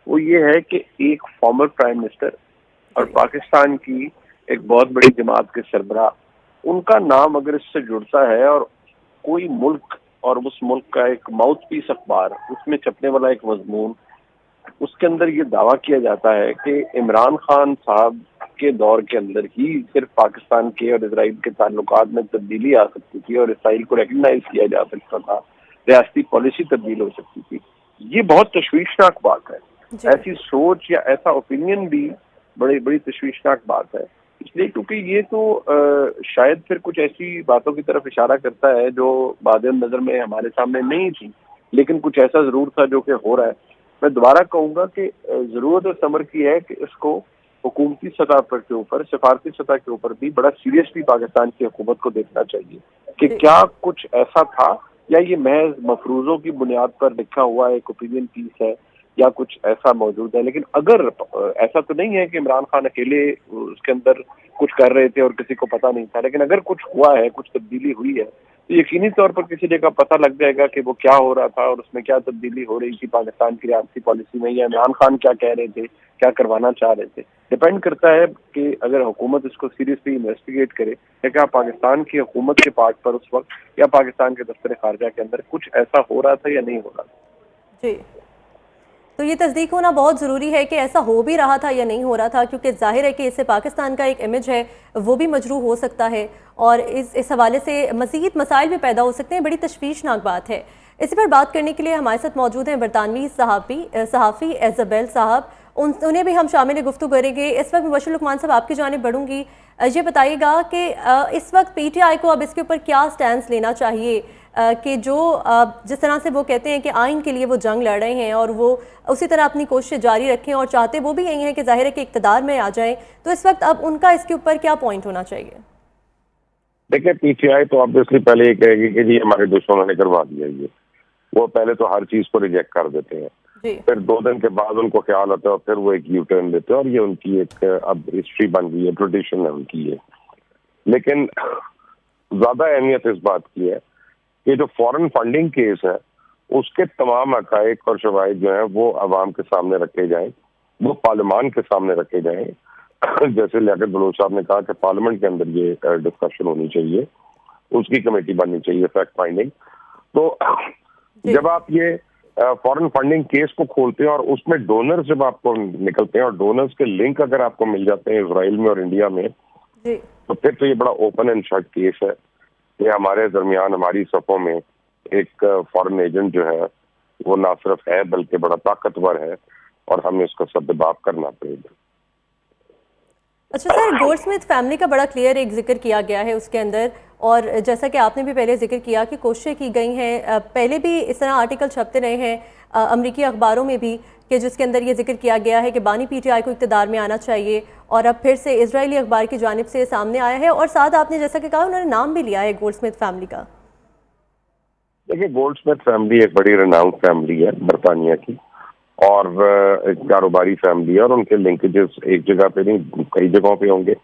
S3: وہ یہ ہے کہ ایک فارمر پرائم منسٹر اور پاکستان کی ایک بہت بڑی جماعت کے سربراہ, ان کا نام اگر اس سے جڑتا ہے اور کوئی ملک اور اس ملک کا ایک ماؤتھ پیس اخبار, اس میں چھپنے والا ایک مضمون, اس کے اندر یہ دعویٰ کیا جاتا ہے کہ عمران خان صاحب کے دور کے اندر ہی صرف پاکستان کے اور اسرائیل کے تعلقات میں تبدیلی آ سکتی تھی اور اسرائیل کو ریکگنائز کیا جا سکتا تھا, ریاستی پالیسی تبدیل ہو سکتی تھی. یہ بہت تشویشناک بات ہے. ایسی سوچ یا ایسا اوپینین بھی بڑی تشویشناک بات ہے, اس لیے کیونکہ یہ تو شاید پھر کچھ ایسی باتوں کی طرف اشارہ کرتا ہے جو بعد نظر میں ہمارے سامنے نہیں تھی, لیکن کچھ ایسا ضرور تھا جو کہ ہو رہا ہے. میں دوبارہ کہوں گا کہ ضرورت اس امر کی ہے کہ اس کو حکومتی سطح پر کے اوپر, سفارتی سطح کے اوپر بھی بڑا سیریسلی پاکستان کی حکومت کو دیکھنا چاہیے کہ کیا کچھ ایسا تھا یا یہ محض مفروضوں کی بنیاد پر لکھا ہوا ایک اوپینین پیس ہے یا کچھ ایسا موجود ہے. لیکن اگر ایسا تو نہیں ہے کہ عمران خان اکیلے اس کے اندر کچھ کر رہے تھے اور کسی کو پتہ نہیں تھا، لیکن اگر کچھ ہوا ہے، کچھ تبدیلی ہوئی ہے تو یقینی طور پر کسی جگہ پتہ لگ جائے گا کہ وہ کیا ہو رہا تھا اور اس میں کیا تبدیلی ہو رہی تھی پاکستان کی ریاستی پالیسی میں، یا عمران خان کیا کہہ رہے تھے، کیا کروانا چاہ رہے تھے. ڈپینڈ کرتا ہے کہ اگر حکومت اس کو سیریسلی انویسٹیگیٹ کرے کہ کیا پاکستان کی حکومت کے پارٹ پر اس وقت یا پاکستان کے دفتر خارجہ کے اندر کچھ ایسا ہو رہا تھا یا نہیں ہو رہا تھا.
S1: جی، تو یہ تصدیق ہونا بہت ضروری ہے کہ ایسا ہو بھی رہا تھا یا نہیں ہو رہا تھا، کیونکہ ظاہر ہے کہ اس سے پاکستان کا ایک امیج ہے وہ بھی مجروح ہو سکتا ہے اور اس حوالے سے مزید مسائل بھی پیدا ہو سکتے ہیں. بڑی تشویشناک بات ہے. اسی پر بات کرنے کے لیے ہمارے ساتھ موجود ہیں برطانوی صحافی ایزابیل صاحب، انہیں بھی ہم شامل گفتگو کریں گے. اس وقت مبشر لقمان صاحب آپ کی جانب بڑھوں گی. یہ بتائیے گا کہ اس وقت پی ٹی آئی کو اب اس کے اوپر کیا سٹینس لینا چاہیے کہ جو جس طرح سے وہ کہتے ہیں کہ آئین کے لیے وہ جنگ لڑ رہے ہیں اور وہ اسی طرح اپنی کوششیں جاری رکھیں اور چاہتے وہ بھی یہی ہیں کہ ظاہر ہے کہ اقتدار میں آ جائیں، تو اس وقت اب ان کا اس کے اوپر کیا پوائنٹ ہونا چاہیے؟
S4: دیکھیں، پی ٹی آئی تو آبویسلی پہلے یہ کہے گی کہ جی ہمارے دشمنوں نے کروا دیا. یہ وہ پہلے تو ہر چیز کو ریجیکٹ کر دیتے ہیں، پھر 2 دن کے بعد ان کو خیال آتا ہے اور پھر وہ ایک یو ٹرن دیتے ہیں، اور یہ ان کی ایک اب ہسٹری بن گئی ہے، ٹریڈیشن ہے ان کی ہے. لیکن زیادہ اہمیت اس بات کی ہے کہ جو فورن فنڈنگ کیس ہے اس کے تمام حقائق اور شواہد جو ہیں وہ عوام کے سامنے رکھے جائیں، وہ پارلیمان کے سامنے رکھے جائیں. جیسے لیاقت بلوچ صاحب نے کہا کہ پارلیمنٹ کے اندر یہ ڈسکشن ہونی چاہیے، اس کی کمیٹی بننی چاہیے فیکٹ فائنڈنگ. تو جب آپ یہ فورن فنڈنگ کیس کو کھولتے ہیں اور اس میں ڈونرز جب آپ کو نکلتے ہیں اور ڈونرز کے لنک اگر آپ کو مل جاتے ہیں اسرائیل میں اور انڈیا میں، تو پھر تو یہ بڑا اوپن اینڈ شٹ کیس ہے کہ ہمارے درمیان ہماری صفوں میں ایک فورن ایجنٹ جو ہے وہ نہ صرف ہے بلکہ بڑا طاقتور ہے اور ہمیں اس کا سدباب کرنا پڑے گا.
S1: اچھا سر، گولڈ سمتھ فیملی کا بڑا کلیئر ایک ذکر کیا گیا ہے اس کے اندر، اور جیسا کہ آپ نے بھی پہلے ذکر کیا کہ کوششیں کی گئی ہیں، پہلے بھی اس طرح آرٹیکل چھپتے رہے ہیں امریکی اخباروں میں بھی کہ جس کے اندر یہ ذکر کیا گیا ہے کہ بانی پی ٹی آئی کو اقتدار میں آنا چاہیے، اور اب پھر سے اسرائیلی اخبار کی جانب سے سامنے آیا ہے، اور ساتھ آپ نے جیسا کہ کہا انہوں نے نام بھی لیا ہے گولڈ سمتھ فیملی کا.
S4: دیکھیے، گولڈ سمتھ فیملی ایک بڑی ریناؤنڈ فیملی ہے برطانیہ کی، اور ایک کاروباری فیملی ہے، اور ان کے لنکیجز ایک جگہ پہ نہیں کئی جگہوں پہ ہوں گے.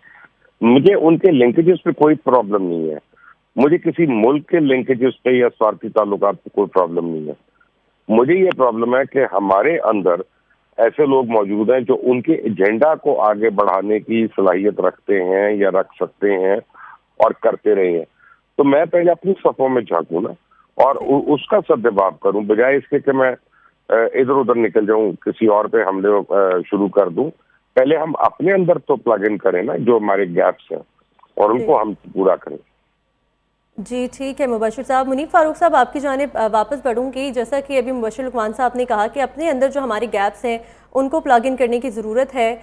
S4: مجھے ان کے لنکیجز پہ کوئی پرابلم نہیں ہے، مجھے کسی ملک کے لنکیجز پہ یا سفارتی تعلقات پہ کوئی پرابلم نہیں ہے. مجھے یہ پرابلم ہے کہ ہمارے اندر ایسے لوگ موجود ہیں جو ان کے ایجنڈا کو آگے بڑھانے کی صلاحیت رکھتے ہیں یا رکھ سکتے ہیں اور کرتے رہے ہیں. تو میں پہلے اپنی صفوں میں جھانکوں نا اور اس کا سدباب کروں، بجائے اس کے کہ میں ادھر ادھر نکل جاؤں کسی اور پہ حملے شروع کر دوں. پہلے ہم اپنے اندر تو پلگ ان کریں نا جو ہمارے گیپس ہیں اور ان کو ہم پورا کریں.
S1: جی ٹھیک ہے مبشر صاحب. منیب فاروق صاحب آپ کی جانب واپس بڑھوں گی. جیسا کہ ابھی مبشر لقمان صاحب نے کہا کہ اپنے اندر جو ہمارے گیپس ہیں ان کو پلگ ان کرنے کی ضرورت ہے،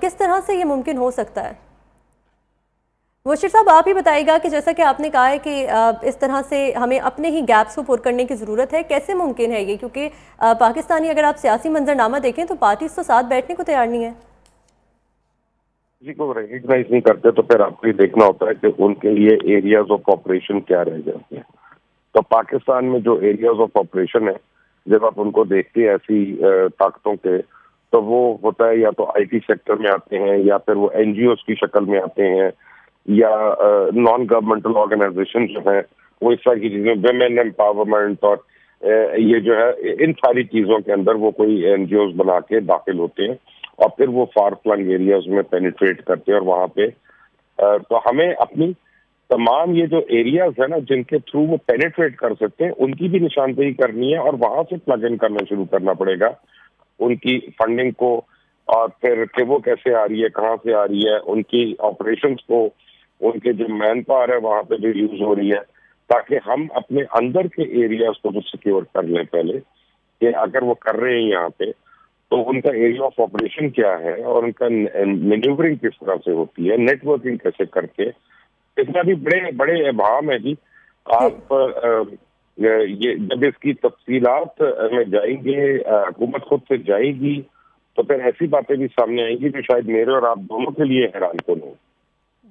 S1: کس طرح سے یہ ممکن ہو سکتا ہے؟ مبشر صاحب آپ ہی بتائے گا کہ جیسا کہ آپ نے کہا ہے کہ اس طرح سے ہمیں اپنے ہی گیپس کو پر کرنے کی ضرورت ہے، کیسے ممکن ہے یہ؟ کیونکہ پاکستانی اگر آپ سیاسی منظرنامہ دیکھیں تو پارٹیز تو ساتھ بیٹھنے کو تیار نہیں ہے.
S4: کسی کو ریکگنائز نہیں کرتے تو پھر آپ کو یہ دیکھنا ہوتا ہے کہ ان کے لیے ایریاز آف آپریشن کیا رہ جاتے ہیں. تو پاکستان میں جو ایریاز آف آپریشن ہے جب آپ ان کو دیکھتے ہیں ایسی طاقتوں کے، تو وہ ہوتا ہے یا تو آئی ٹی سیکٹر میں آتے ہیں یا پھر وہ این جی اوز کی شکل میں آتے ہیں یا نان گورنمنٹل آرگنائزیشن جو ہیں وہ اس طرح کی چیزیں، ویمن امپاورمنٹ اور یہ جو ہے ان ساری چیزوں کے اندر وہ کوئی این جی اوز بنا کے داخل ہوتے ہیں اور پھر وہ فار فلنگ ایریاز میں پینیٹریٹ کرتے ہیں. اور وہاں پہ تو ہمیں اپنی تمام یہ جو ایریاز ہیں نا جن کے تھرو وہ پینیٹریٹ کر سکتے ہیں ان کی بھی نشاندہی کرنی ہے اور وہاں سے پلگ ان کرنا شروع کرنا پڑے گا ان کی فنڈنگ کو، اور پھر کہ وہ کیسے آ رہی ہے، کہاں سے آ رہی ہے، ان کی آپریشنس کو، ان کے جو مین پاور ہے وہاں پہ جو یوز ہو رہی ہے، تاکہ ہم اپنے اندر کے ایریاز کو جو سیکیور کر لیں پہلے کہ اگر وہ کر رہے ہیں یہاں پہ تو ان کا ایریا آف آپریشن کیا ہے اور ان کا مینیورنگ کس طرح سے ہوتی ہے، نیٹ ورکنگ کیسے کر کے. اس میں بھی بڑے بڑے ابہام ہے جی. آپ یہ جب اس کی تفصیلات میں جائیں گے، حکومت خود سے جائے گی تو پھر ایسی باتیں بھی سامنے آئیں گی جو شاید میرے اور آپ دونوں کے لیے حیران کن ہوں.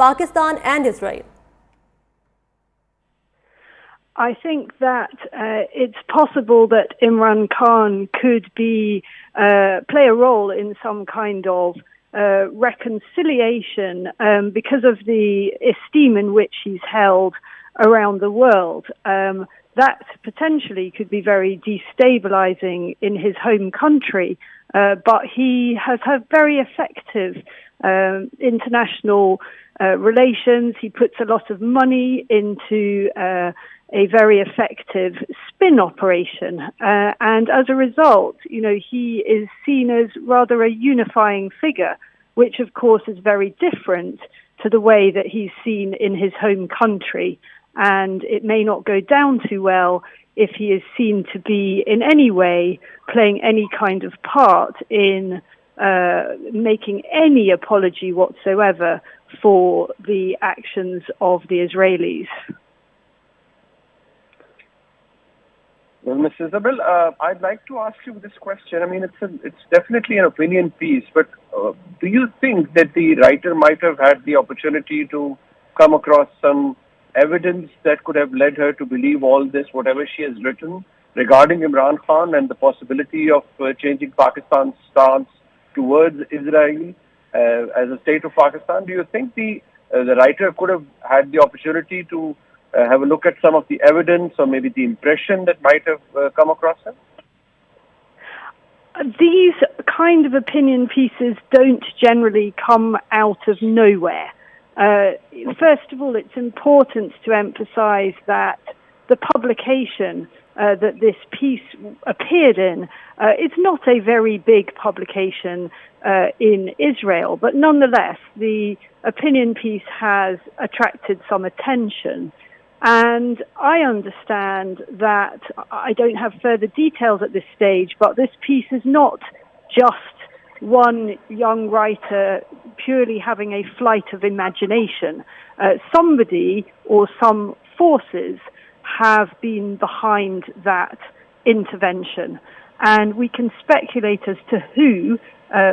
S1: Pakistan and Israel?
S6: I think that it's possible that Imran Khan could play a role in some kind of reconciliation because of the esteem in which he's held around the world. That potentially could be very destabilizing in his home country, but he has had very effective international relations. He puts a lot of money into a very effective spin operation. And as a result, he is seen as rather a unifying figure, which of course is very different to the way that he's seen in his home country. And it may not go down too well if he is seen to be in any way playing any kind of part in making any apology whatsoever for the actions of the Israelis.
S3: Well, Ms. Isabel, I'd like to ask you this question. I mean, it's definitely an opinion piece, but do you think that the writer might have had the opportunity to come across some evidence that could have led her to believe all this, whatever she has written regarding Imran Khan and the possibility of changing Pakistan's stance towards Israel as a state of Pakistan? Do you think the writer could have had the opportunity to have a look at some of the evidence, or maybe the impression that might have come across her?
S6: These kind of opinion pieces don't generally come out of nowhere. First of all, it's important to emphasize that the publication that this piece appeared in, it's not a very big publication in Israel, but nonetheless, the opinion piece has attracted some attention. And I understand that, I don't have further details at this stage, but this piece is not just one young writer purely having a flight of imagination. Somebody or some forces have been behind that intervention. And we can speculate as to who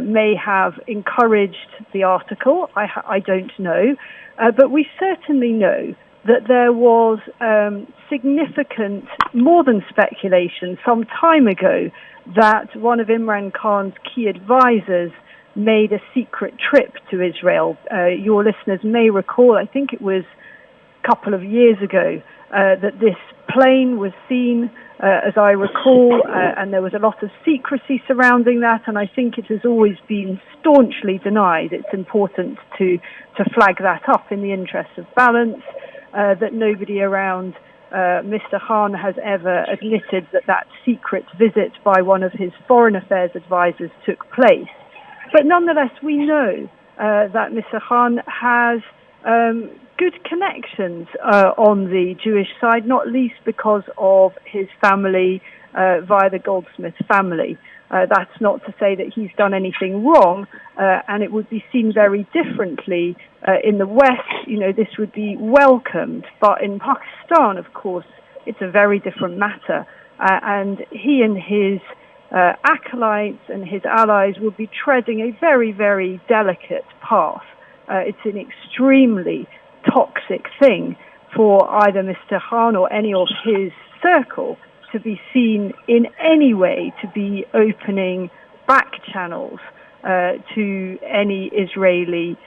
S6: may have encouraged the article. I don't know. But we certainly know that there was significant, more than speculation, some time ago that one of Imran Khan's key advisors made a secret trip to Israel. Your listeners may recall, I think it was a couple of years ago, that this plane was seen, as I recall, and there was a lot of secrecy surrounding that, and I think it has always been staunchly denied. It's important to flag that up in the interest of balance, that nobody around Mr. Khan has ever admitted that secret visit by one of his foreign affairs advisors took place. But nonetheless, we know that Mr. Khan has good connections on the Jewish side, not least because of his family via the Goldsmith family. That's not to say that he's done anything wrong, and it would be seen very differently in the West. This would be welcomed, but in Pakistan, of course, it's a very different matter. And he and his acolytes and his allies will be treading a very, very delicate path. It's an extremely toxic thing for either Mr. Khan or any of his circle to be seen in any way to be opening back channels to any Israeli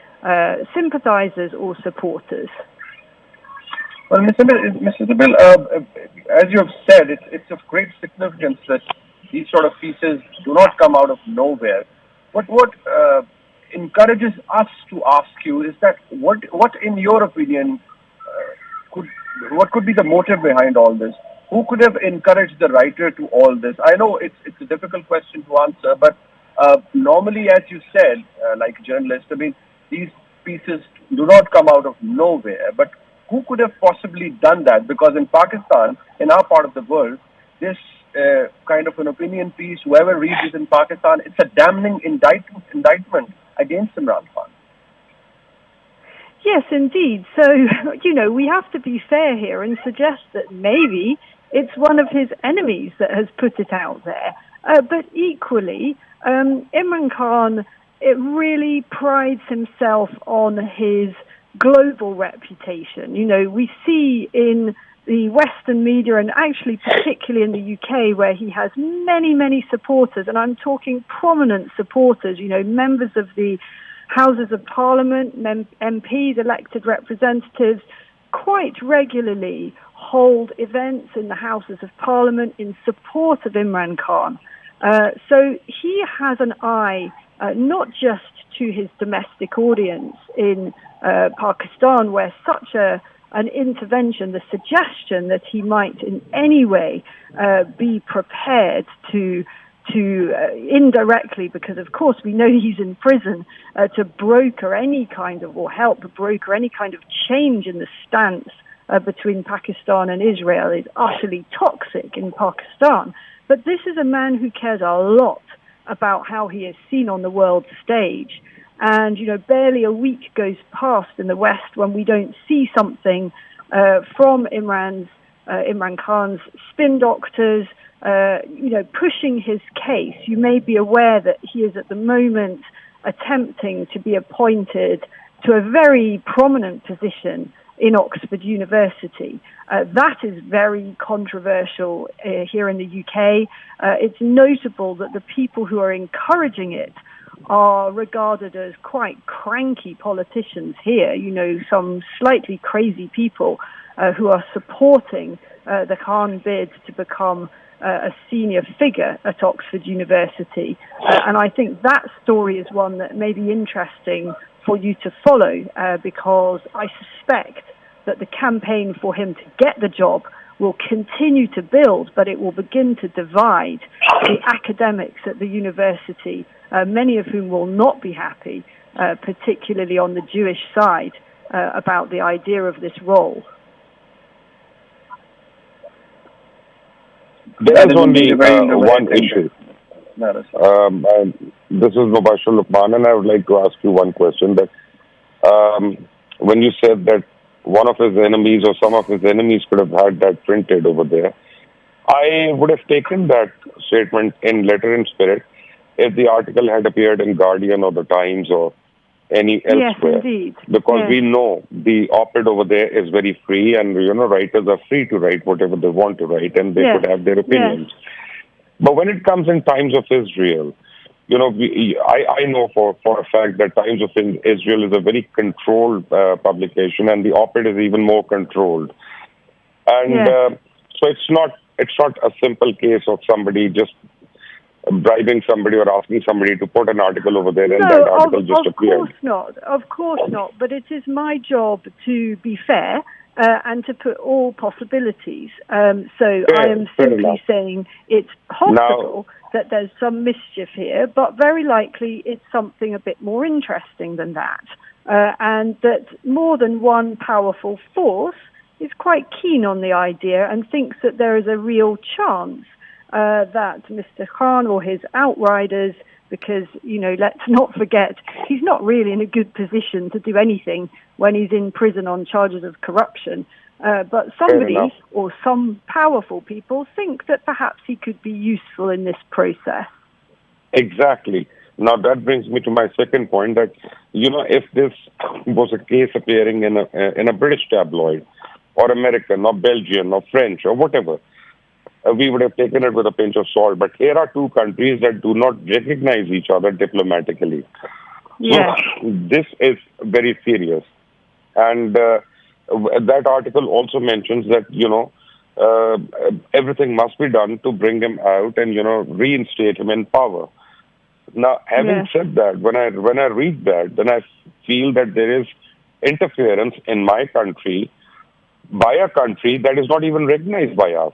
S6: sympathizers or supporters.
S3: Well, Mr. Sibyl, as you have said, it's of great significance that these sort of pieces do not come out of nowhere. What encourages us to ask you is that what in your opinion what could be the motive behind all this? Who could have encouraged the writer to all this? I know it's a difficult question to answer, but normally, as you said, like journalists, I mean, these pieces do not come out of nowhere. But who could have possibly done that? Because in Pakistan, in our part of the world, this kind of an opinion piece, whoever reads it in Pakistan, it's a damning indictment against Imran Khan.
S6: Yes, indeed. So, we have to be fair here and suggest that maybe it's one of his enemies that has put it out there. But equally, Imran Khan, it really prides himself on his global reputation. We see in the Western media, and actually particularly in the UK, where he has many, many supporters, and I'm talking prominent supporters, members of the Houses of Parliament, MPs, elected representatives, quite regularly hold events in the Houses of Parliament in support of Imran Khan. So he has an eye not just to his domestic audience in Pakistan, where such an intervention, the suggestion that he might in any way be prepared to indirectly, because of course we know he's in prison, to broker any kind of, or help broker any kind of change in the stance between Pakistan and Israel is utterly toxic in Pakistan. But this is a man who cares a lot about how he is seen on the world stage. And, barely a week goes past in the West when we don't see something from Imran Khan's spin doctors, pushing his case. You may be aware that he is at the moment attempting to be appointed to a very prominent position in Oxford University. That is very controversial here in the UK. It's notable that the people who are encouraging it are regarded as quite cranky politicians here, some slightly crazy people who are supporting the Khan bid to become a senior figure at Oxford University. And I think that story is one that may be interesting for you to follow, because I suspect that the campaign for him to get the job will continue to build, but it will begin to divide the academics at the university, many of whom will not be happy, particularly on the Jewish side, about the idea of this role.
S4: There is only one issue. This is Mubashir Luqman, and I would like to ask you one question. That when you said that one of his enemies or some of his enemies could have had that printed over there, I would have taken that statement in letter and spirit if the article had appeared in Guardian or the Times or any elsewhere.
S6: Yes, indeed.
S4: Because we know the op-ed over there is very free, and writers are free to write whatever they want to write, and they could have their opinions. Yes. But when it comes in Times of Israel, I know for a fact that Times of Israel is a very controlled publication, and the op-ed is even more controlled. And so it's not a simple case of somebody just bribing somebody or asking somebody to put an article over there, and that article just appeared.
S6: Of course not. But it is my job to be fair and to put all possibilities. So I am simply saying it's possible that there's some mischief here, but very likely it's something a bit more interesting than that. and that more than one powerful force is quite keen on the idea and thinks that there is a real chance that Mr. Khan or his outriders, because, you know, let's not forget, he's not really in a good position to do anything when he's in prison on charges of corruption. But somebody or some powerful people think that perhaps he could be useful in this process.
S4: Exactly. Now that brings me to my second point, that, you know, if this was a case appearing in a British tabloid, or American, or Belgian, or French, or whatever, we would have taken it with a pinch of salt. But here are two countries that do not recognize each other diplomatically.
S6: Yes.
S4: So this is very serious. And that article also mentions that, you know, everything must be done to bring him out and, you know, reinstate him in power. Now, having said that, when I read that, then I feel that there is interference in my country by a country that is not even recognized by us.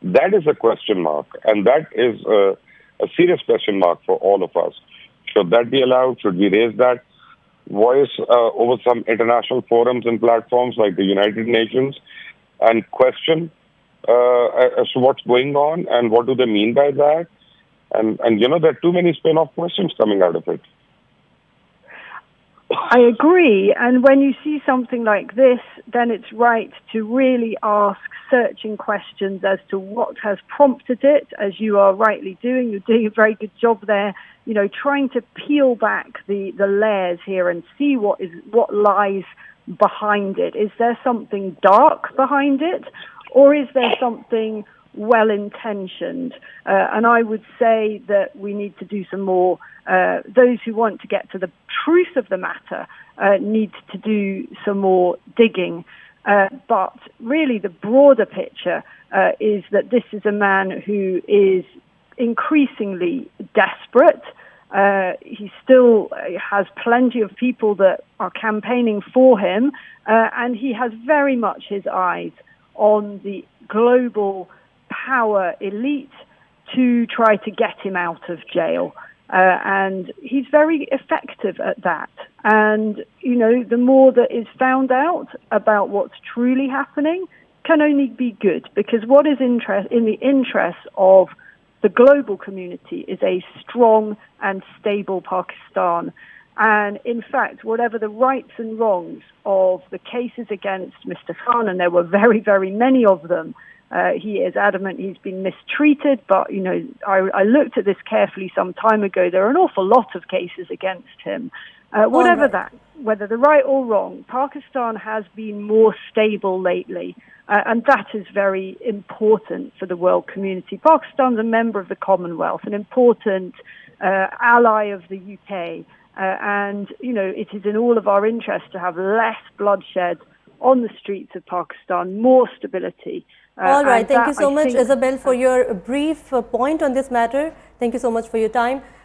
S4: That is a question mark, and that is a serious question mark for all of us. Should that be allowed? Should we raise that voice over some international forums and platforms like the United Nations and question as to what's going on and what do they mean by that? And you know, there are too many spin-off questions coming out of it.
S6: I agree. And when you see something like this, then it's right to really ask searching questions as to what has prompted it, as you are rightly doing. You're doing a very good job there, you know, trying to peel back the layers here and see what lies behind it. Is there something dark behind it, or is there something well-intentioned? And I would say that we need to do some more. Those who want to get to the truth of the matter need to do some more digging. But really the broader picture is that this is a man who is increasingly desperate. He still has plenty of people that are campaigning for him, and he has very much his eyes on the global power elite to try to get him out of jail. And he's very effective at that. And, you know, the more that is found out about what's truly happening can only be good, because what is in the interest of the global community is a strong and stable Pakistan. And in fact, whatever the rights and wrongs of the cases against Mr. Khan, and there were very, very many of them, he is adamant he's been mistreated, but, you know, I looked at this carefully some time ago. There are an awful lot of cases against him. Whatever that, whether the right or wrong, Pakistan has been more stable lately, and that is very important for the world community. Pakistan's a member of the Commonwealth, an important ally of the UK, and, you know, it is in all of our interest to have less bloodshed on the streets of Pakistan, more stability.
S1: All right, thank you so much, Isabel, for your brief point on this matter. Thank you so much for your time.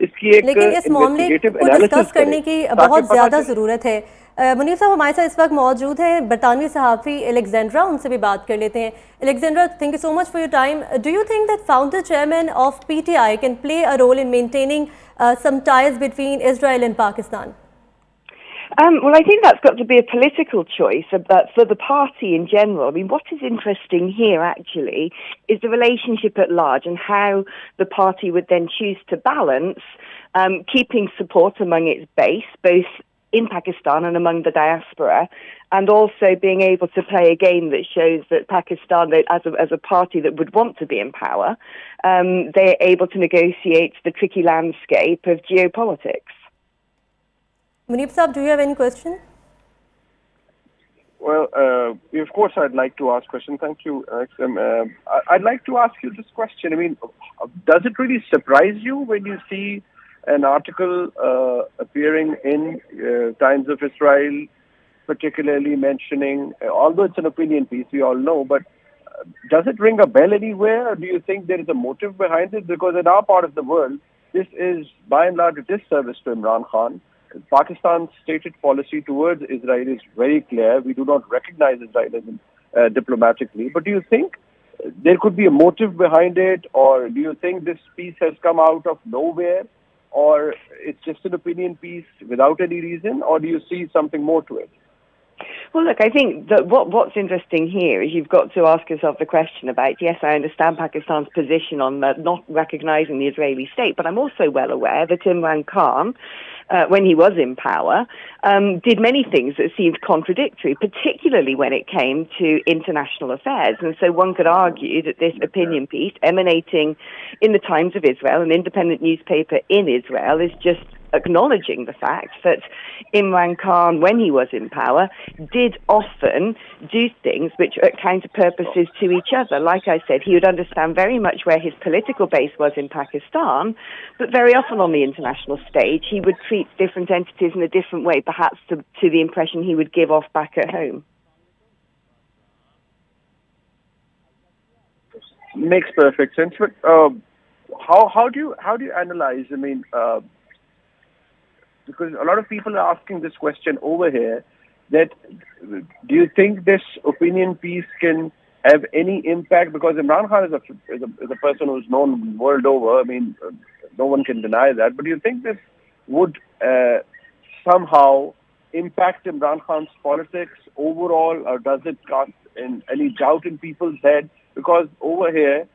S3: اس کی ایک
S1: لیکن اس معاملے کو discuss کرنے کی بہت زیادہ ضرورت ہے. منیف صاحب ہمارے ساتھ اس وقت موجود ہیں برطانوی صحافی الیگزینڈرا, ان سے بھی بات کر لیتے ہیں. Alexandra, thank you so much for your time. Do you think that founder chairman of PTI can play a role in maintaining some ties between Israel and Pakistan?
S7: Well, I think that's got to be a political choice for the party in general. I mean, what is interesting here, actually, is the relationship at large and how the party would then choose to balance keeping support among its base, both in Pakistan and among the diaspora, and also being able to play a game that shows that Pakistan, as a party that would want to be in power, they're able to negotiate the tricky landscape of geopolitics.
S1: Munib Saab, do you have any question?
S3: Well, of course, I'd like to ask question. Thank you, XM. I'd like to ask you this question. I mean, does it really surprise you when you see an article appearing in Times of Israel, particularly mentioning, although it's an opinion piece, we all know, but does it ring a bell anywhere? Or do you think there is a motive behind it? Because in our part of the world, this is by and large a disservice to Imran Khan. Pakistan's stated policy towards Israel is very clear. We do not recognize Israel diplomatically. But do you think there could be a motive behind it? Or do you think this piece has come out of nowhere? Or it's just an opinion piece without any reason? Or do you see something more to it?
S7: Well, look, I think that what's interesting here is you've got to ask yourself the question about, yes, I understand Pakistan's position on not recognizing the Israeli state, but I'm also well aware that Imran Khan, when he was in power, did many things that seemed contradictory, particularly when it came to international affairs. And so one could argue that this opinion piece emanating in the Times of Israel, an independent newspaper in Israel, is just acknowledging the fact that Imran Khan, when he was in power, did often do things which are at counter purposes to each other. Like I said, he would understand very much where his political base was in Pakistan, but very often on the international stage, he would treat different entities in a different way, perhaps to the impression he would give off back at home.
S3: Makes perfect sense. But how do you analyze? I mean, because a lot of people are asking this question over here, that do you think this opinion piece can have any impact? Because Imran Khan is a person who's known world over. I mean, no one can deny that. But do you think this would somehow impact Imran Khan's politics overall, or does it cast any doubt in people's head? Because over here,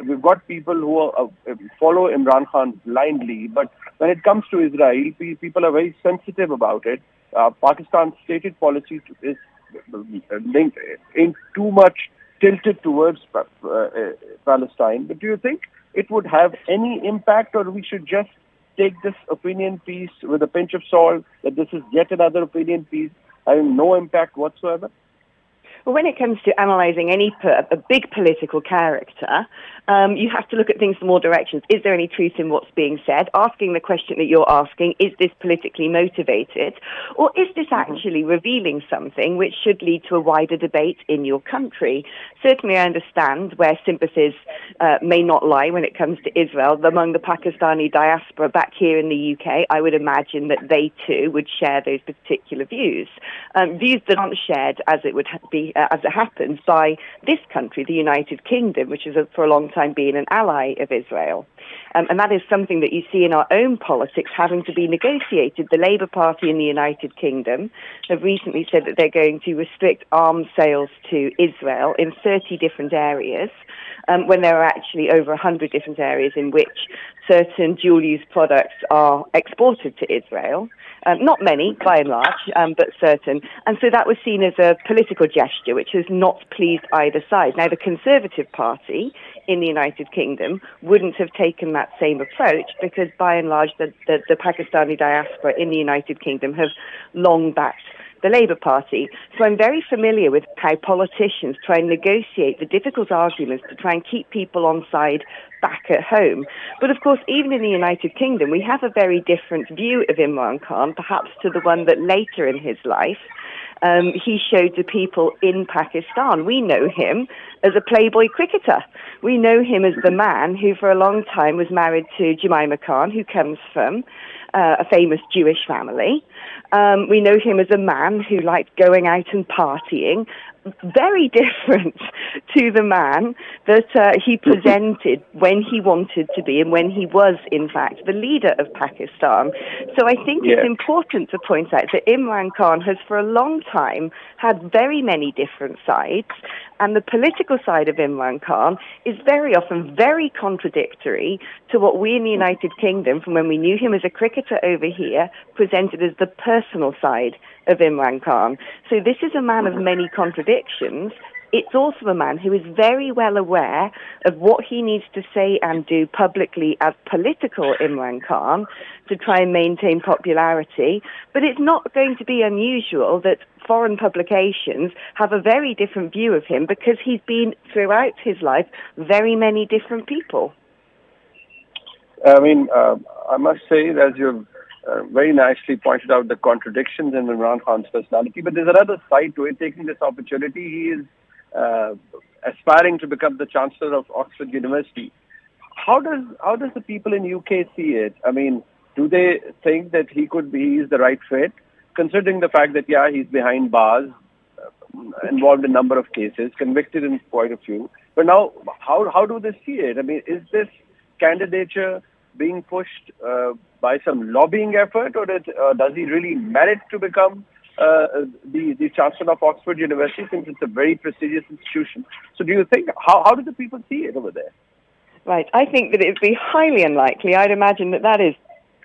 S3: we've got people who follow Imran Khan blindly, but when it comes to Israel, people are very sensitive about it. Pakistan's stated policy is ain't too much tilted towards Palestine. But do you think it would have any impact, or we should just take this opinion piece with a pinch of salt, that this is yet another opinion piece having no impact whatsoever?
S7: Well, when it comes to analysing a big political character, you have to look at things from all directions. Is there any truth in what's being said? Asking the question that you're asking, is this politically motivated? Or is this actually revealing something which should lead to a wider debate in your country? Certainly I understand where sympathies may not lie when it comes to Israel. Among the Pakistani diaspora back here in the UK, I would imagine that they too would share those particular views. Views that aren't shared as it would be as it happens by this country, the United Kingdom, which has for a long time been an ally of Israel. And that is something that you see in our own politics having to be negotiated. The Labour Party in the United Kingdom have recently said that they're going to restrict arms sales to Israel in 30 different areas, when there are actually over 100 different areas in which certain dual-use products are exported to Israel. Not many, by and large, but certain. And so that was seen as a political gesture, which has not pleased either side. Now, the Conservative Party in the United Kingdom wouldn't have taken that same approach, because by and large, the Pakistani diaspora in the United Kingdom have long backed the Labour Party. So I'm very familiar with how politicians try and negotiate the difficult arguments to try and keep people on side back at home. But of course, even in the United Kingdom, we have a very different view of Imran Khan, perhaps to the one that later in his life he showed to people in Pakistan. We know him as a playboy cricketer. We know him as the man who for a long time was married to Jemima Khan, who comes from a famous Jewish family. We know him as a man who liked going out and partying, very different to the man that he presented when he wanted to be and when he was, in fact, the leader of Pakistan. So I think it's important to point out that Imran Khan has for a long time had very many different sides, and the political side of Imran Khan is very often very contradictory to what we in the United Kingdom, from when we knew him as a cricketer over here, presented as the personal side of Imran Khan. So this is a man of many contradictions. It's also a man who is very well aware of what he needs to say and do publicly as political Imran Khan to try and maintain popularity. But it's not going to be unusual that foreign publications have a very different view of him because he's been, throughout his life, very many different people.
S3: I mean, I must say, as you've very nicely pointed out, the contradictions in Imran Khan's personality, but there's another side to it. Taking this opportunity, he is aspiring to become the Chancellor of Oxford University. How does the people in UK see it? I mean, do they think that he's the right fit, considering the fact that, he's behind bars, involved in a number of cases, convicted in quite a few. But now, how do they see it? I mean, is this candidature being pushed by some lobbying effort, or does he really merit to become the Chancellor of Oxford University, since it's a very prestigious institution? So do you think, how do the people see it over there?
S7: Right. I think that it would be highly unlikely. I'd imagine that is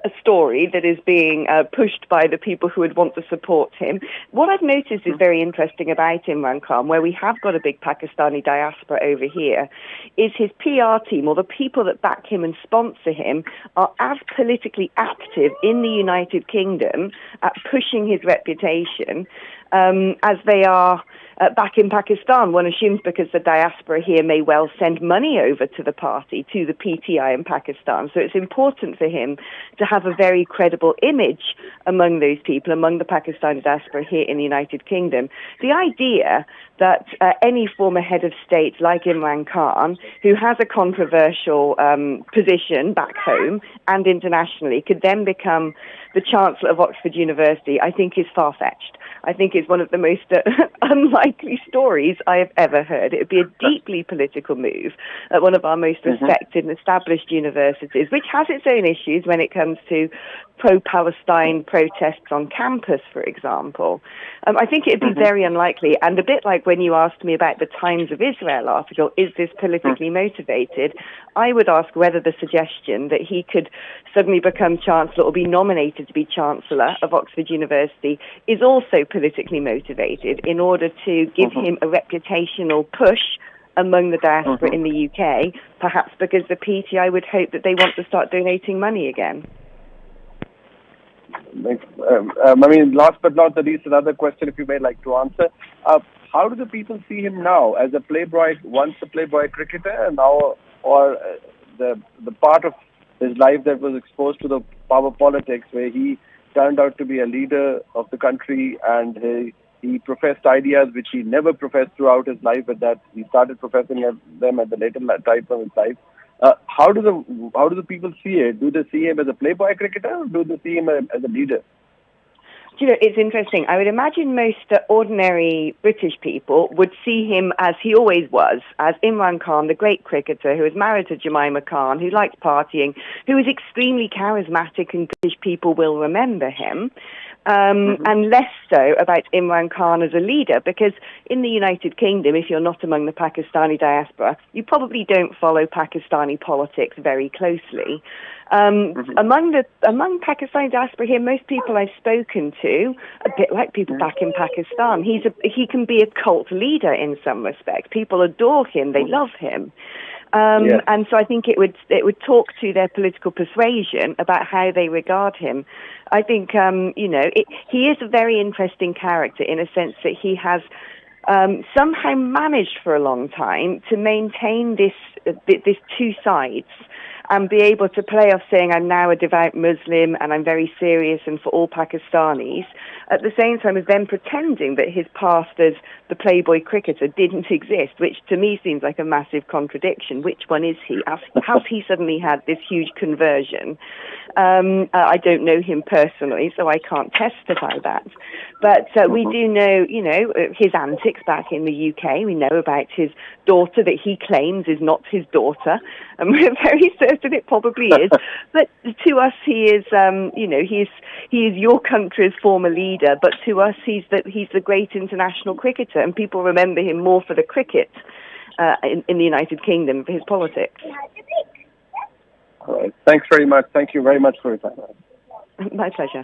S7: a story that is being pushed by the people who would want to support him. What I've noticed is very interesting about Imran Khan, where we have got a big Pakistani diaspora over here, is his PR team, or the people that back him and sponsor him, are as politically active in the United Kingdom at pushing his reputation as they are back in Pakistan. One assumes because the diaspora here may well send money over to the party, to the PTI in Pakistan. So it's important for him to have a very credible image among those people, among the Pakistani diaspora here in the United Kingdom. The idea that any former head of state like Imran Khan, who has a controversial position back home and internationally, could then become the Chancellor of Oxford University, I think is far-fetched. I think it's one of the most unlikely stories I have ever heard. It would be a deeply political move at one of our most respected and established universities, which has its own issues when it comes to pro-Palestine protests on campus, for example. I think it would be very unlikely, and a bit like when you asked me about the Times of Israel article, is this politically motivated? I would ask whether the suggestion that he could suddenly become Chancellor or be nominated to be Chancellor of Oxford University is also politically motivated in order to give him a reputational push among the diaspora in the UK, perhaps because the PTI would hope that they want to start donating money again.
S3: I mean, last but not the least, another question, if you may like to answer. How do the people see him now as a playboy, once a playboy cricketer, and now, or the part of his life that was exposed to the power politics, where he turned out to be a leader of the country, and he professed ideas which he never professed throughout his life, but that he started professing them at the later time of his life. How do the people see it? Do they see him as a playboy cricketer, or do they see him as a leader?
S7: You know, it's interesting. I would imagine most ordinary British people would see him as he always was, as Imran Khan, the great cricketer who was married to Jemima Khan, who liked partying, who was extremely charismatic, and British people will remember him. And less so about Imran Khan as a leader, because in the United Kingdom, if you're not among the Pakistani diaspora, you probably don't follow Pakistani politics very closely. Among Pakistani diaspora here, most people I've spoken to, a bit like people back in Pakistan, he can be a cult leader in some respect. People adore him, they love him. And so I think it would talk to their political persuasion about how they regard him. I think, he is a very interesting character in a sense that he has somehow managed for a long time to maintain this two sides and be able to play off saying, I'm now a devout Muslim and I'm very serious and for all Pakistanis, at the same time as them pretending that his past as the Playboy cricketer didn't exist, which to me seems like a massive contradiction. Which one is he? Has he suddenly had this huge conversion? I don't know him personally, so I can't testify that. But we do know, his antics back in the UK. We know about his daughter that he claims is not his daughter, and we're very certain it probably is. But to us, he is, he is your country's former leader. But to us, he's the great international cricketer, and people remember him more for the cricket in the United Kingdom, for his politics.
S3: All right. Thanks very much. Thank you very much for your time.
S7: My pleasure.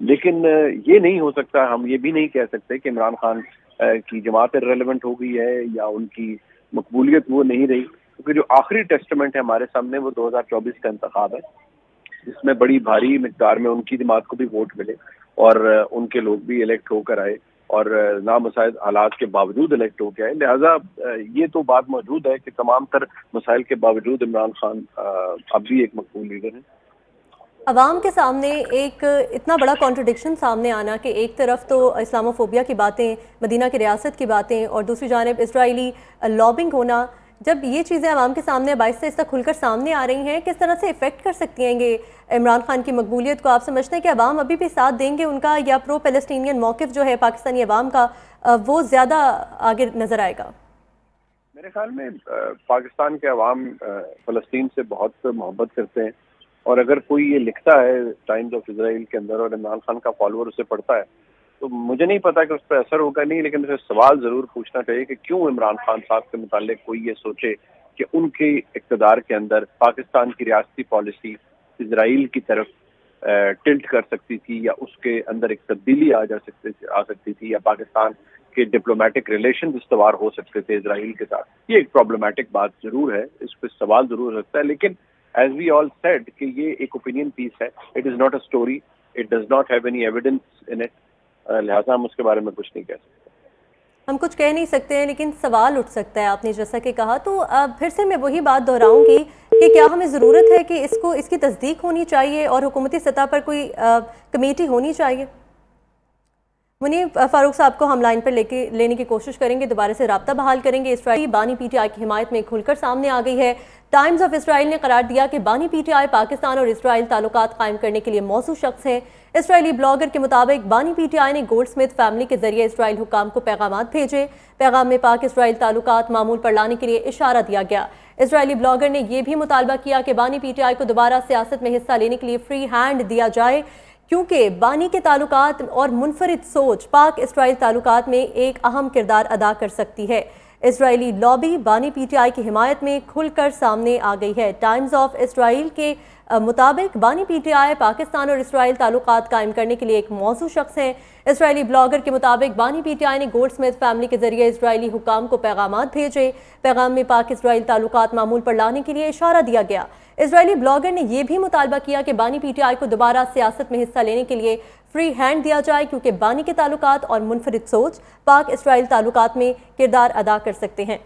S3: لیکن یہ نہیں ہو سکتا, ہم یہ بھی نہیں کہہ سکتے کہ عمران خان کی جماعت ریلیونٹ ہو گئی ہے یا ان کی مقبولیت وہ نہیں رہی, کیونکہ جو آخری ٹیسٹمنٹ ہے ہمارے سامنے وہ 2024 کا انتخاب ہے, جس میں بڑی بھاری مقدار میں ان کی جماعت کو بھی ووٹ ملے اور ان کے لوگ بھی الیکٹ ہو کر آئے اور نامساعد حالات کے باوجود الیکٹ ہو کے آئے. لہٰذا یہ تو بات موجود ہے کہ تمام تر مسائل کے باوجود عمران خان اب بھی ایک مقبول لیڈر ہیں.
S1: عوام کے سامنے ایک اتنا بڑا کانٹرڈکشن سامنے آنا کہ ایک طرف تو اسلاموفوبیا کی باتیں, مدینہ کی ریاست کی باتیں, اور دوسری جانب اسرائیلی لابنگ ہونا, جب یہ چیزیں عوام کے سامنے باعث سے اس طرح کھل کر سامنے آ رہی ہیں, کس طرح سے افیکٹ کر سکتی ہیں یہ عمران خان کی مقبولیت کو؟ آپ سمجھتے ہیں کہ عوام ابھی بھی ساتھ دیں گے ان کا, یا پرو پیلسٹینین موقف جو ہے پاکستانی عوام کا وہ زیادہ آگے نظر آئے گا؟
S3: میرے خیال میں پاکستان کے عوام فلسطین سے بہت محبت کرتے ہیں, اور اگر کوئی یہ لکھتا ہے ٹائمز آف اسرائیل کے اندر اور عمران خان کا فالوور اسے پڑھتا ہے تو مجھے نہیں پتا کہ اس پہ اثر ہوگا نہیں, لیکن اسے سوال ضرور پوچھنا چاہیے کہ کیوں عمران خان صاحب کے متعلق کوئی یہ سوچے کہ ان کے اقتدار کے اندر پاکستان کی ریاستی پالیسی اسرائیل کی طرف ٹلٹ کر سکتی تھی, یا اس کے اندر ایک تبدیلی آ سکتی تھی, یا پاکستان کے ڈپلومیٹک ریلیشن استوار ہو سکتے تھے اسرائیل کے ساتھ. یہ ایک پرابلمٹک بات ضرور ہے, اس پہ سوال ضرور ہو سکتا ہے, لیکن as we all said کہ یہ ایک اوپینین پیس ہے, it is not a story, it does not have any evidence in it, لہٰذا ہم اس کے بارے میں کچھ نہیں کہہ سکتے.
S1: ہم کچھ کہہ نہیں سکتے ہیں, لیکن سوال اٹھ سکتا ہے, آپ نے جیسا کہ کہا. تو پھر سے میں وہی بات دہراؤں گی کہ کیا ہمیں ضرورت ہے کہ اس کی تصدیق ہونی چاہیے اور حکومتی سطح پر کوئی کمیٹی ہونی چاہیے؟ منیب فاروق صاحب کو ہم لائن پر لینے کی کوشش کریں گے, دوبارہ سے رابطہ بحال کریں گے. اسرائیلی بانی پی ٹی آئی کی حمایت میں کھل کر سامنے آ گئی ہے. ٹائمز آف اسرائیل نے قرار دیا کہ بانی پی ٹی آئی پاکستان اور اسرائیل تعلقات قائم کرنے کے لیے موزوں شخص ہیں. اسرائیلی بلاگر کے مطابق بانی پی ٹی آئی نے گولڈ سمتھ فیملی کے ذریعے اسرائیل حکام کو پیغامات بھیجے. پیغام میں پاک اسرائیل تعلقات معمول پر لانے کے لیے اشارہ دیا گیا. اسرائیلی بلاگر نے یہ بھی مطالبہ کیا کہ بانی پی ٹی آئی کو دوبارہ سیاست میں حصہ لینے کے لیے فری ہینڈ دیا جائے, کیونکہ بانی کے تعلقات اور منفرد سوچ پاک اسرائیل تعلقات میں ایک اہم کردار ادا کر سکتی ہے. اسرائیلی لابی بانی پی ٹی آئی کی حمایت میں کھل کر سامنے آ گئی ہے. ٹائمز آف اسرائیل کے مطابق بانی پی ٹی آئی پاکستان اور اسرائیل تعلقات قائم کرنے کے لیے ایک موزوں شخص ہیں. اسرائیلی بلاگر کے مطابق بانی پی ٹی آئی نے گولڈ سمتھ فیملی کے ذریعے اسرائیلی حکام کو پیغامات بھیجے. پیغام میں پاک اسرائیل تعلقات معمول پر لانے کے لیے اشارہ دیا گیا. اسرائیلی بلاگر نے یہ بھی مطالبہ کیا کہ بانی پی ٹی آئی کو دوبارہ سیاست میں حصہ لینے کے لیے فری ہینڈ دیا جائے, کیونکہ بانی کے تعلقات اور منفرد سوچ پاک اسرائیل تعلقات میں کردار ادا کر سکتے ہیں.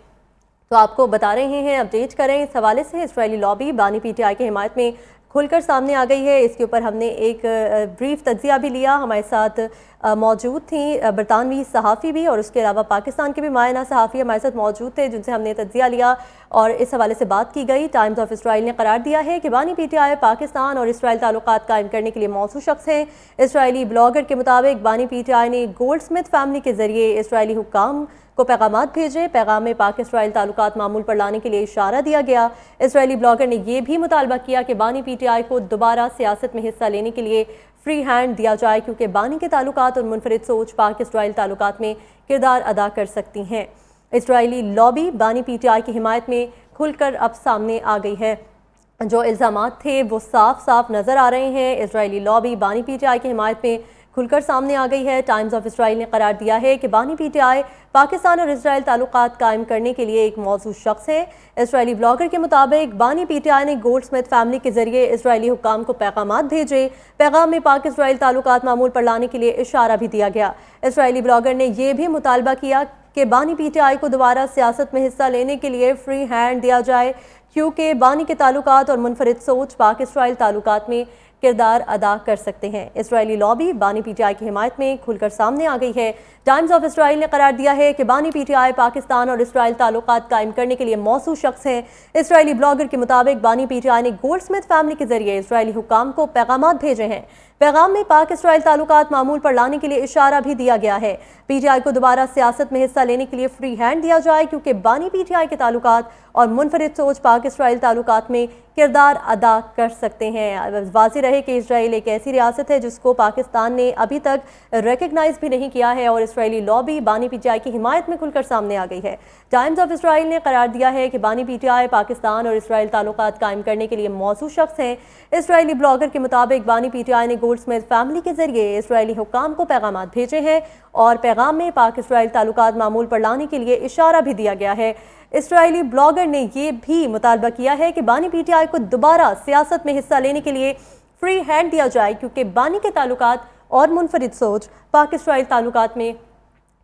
S1: تو آپ کو بتا رہے ہیں, اپڈیٹ کریں اس حوالے سے. اسرائیلی لابی بانی پی ٹی آئی کی حمایت میں کھل کر سامنے آ گئی ہے. اس کے اوپر ہم نے ایک بریف تجزیہ بھی لیا. ہمارے ساتھ موجود تھیں برطانوی صحافی بھی, اور اس کے علاوہ پاکستان کے بھی ماہرہ صحافی ہمارے ساتھ موجود تھے, جن سے ہم نے تجزیہ لیا اور اس حوالے سے بات کی گئی. ٹائمز آف اسرائیل نے قرار دیا ہے کہ بانی پی ٹی آئی پاکستان اور اسرائیل تعلقات قائم کرنے کے لیے موزوں شخص ہیں. اسرائیلی بلاگر کے مطابق بانی پی ٹی آئی نے گولڈ سمتھ فیملی کے ذریعے اسرائیلی حکام کو پیغامات بھیجے. پیغام میں پاک اسرائیل تعلقات معمول پر لانے کے لیے اشارہ دیا گیا. اسرائیلی بلاگر نے یہ بھی مطالبہ کیا کہ بانی پی ٹی آئی کو دوبارہ سیاست میں حصہ لینے کے لیے فری ہینڈ دیا جائے, کیونکہ بانی کے تعلقات اور منفرد سوچ پاک اسرائیل تعلقات میں کردار ادا کر سکتی ہیں. اسرائیلی لابی بانی پی ٹی آئی کی حمایت میں کھل کر اب سامنے آ گئی ہے. جو الزامات تھے وہ صاف صاف نظر آ رہے ہیں. اسرائیلی لابی بانی پی ٹی آئی کی حمایت میں کھل کر سامنے آ گئی ہے. ٹائمز آف اسرائیل نے قرار دیا ہے کہ بانی پی ٹی آئی پاکستان اور اسرائیل تعلقات قائم کرنے کے لیے ایک موزوں شخص ہے. اسرائیلی بلاگر کے مطابق بانی پی ٹی آئی نے گولڈ سمتھ فیملی کے ذریعے اسرائیلی حکام کو پیغامات بھیجے. پیغام میں پاک اسرائیل تعلقات معمول پر لانے کے لیے اشارہ بھی دیا گیا. اسرائیلی بلاگر نے یہ بھی مطالبہ کیا کہ بانی پی ٹی آئی کو دوبارہ سیاست میں حصہ لینے کے لیے فری ہینڈ دیا جائے, کیونکہ بانی کے تعلقات اور منفرد سوچ پاک اسرائیل تعلقات میں کردار ادا کر سکتے ہیں. اسرائیلی لابی بانی پی ٹی آئی کی حمایت میں کھل کر سامنے آ گئی ہے. ٹائمز آف اسرائیل نے قرار دیا ہے کہ بانی پی ٹی آئی پاکستان اور اسرائیل تعلقات قائم کرنے کے لیے موزوں شخص ہیں. اسرائیلی بلاگر کے مطابق بانی پی ٹی آئی نے گولڈ سمتھ فیملی کے ذریعے اسرائیلی حکام کو پیغامات بھیجے ہیں. پیغام میں پاک اسرائیل تعلقات معمول پر لانے کے لیے اشارہ بھی دیا گیا ہے. پی ٹی آئی کو دوبارہ سیاست میں حصہ لینے کے لیے فری ہینڈ دیا جائے, کیونکہ بانی پی ٹی آئی کے تعلقات اور منفرد سوچ پاک اسرائیل تعلقات میں کردار ادا کر سکتے ہیں. واضح رہے کہ اسرائیل ایک ایسی ریاست ہے جس کو پاکستان نے ابھی تک ریکگنائز بھی نہیں کیا ہے, اور اسرائیل اسرائیلی لابی بانی پی ٹی آئی کی حمایت میں کھل کر سامنے آ گئی ہے۔ ٹائمز آف اسرائیل نے قرار دیا ہے کہ بانی پی ٹی آئی پاکستان اور اسرائیل تعلقات قائم کرنے کے لیے موزوں شخص ہیں۔ اسرائیلی بلاگر کے مطابق بانی پی ٹی آئی نے گولڈ سمتھ فیملی کے ذریعے اسرائیلی حکام کو پیغامات بھیجے ہیں اور پیغام میں پاک اسرائیل تعلقات معمول پر لانے کے لیے اشارہ بھی دیا گیا ہے۔ اسرائیلی بلاگر نے یہ بھی مطالبہ کیا ہے کہ بانی پی ٹی آئی کو دوبارہ سیاست میں حصہ لینے کے لیے فری ہینڈ دیا جائے، کیونکہ بانی کے تعلقات اور منفرد سوچ پاک اسرائیل تعلقات میں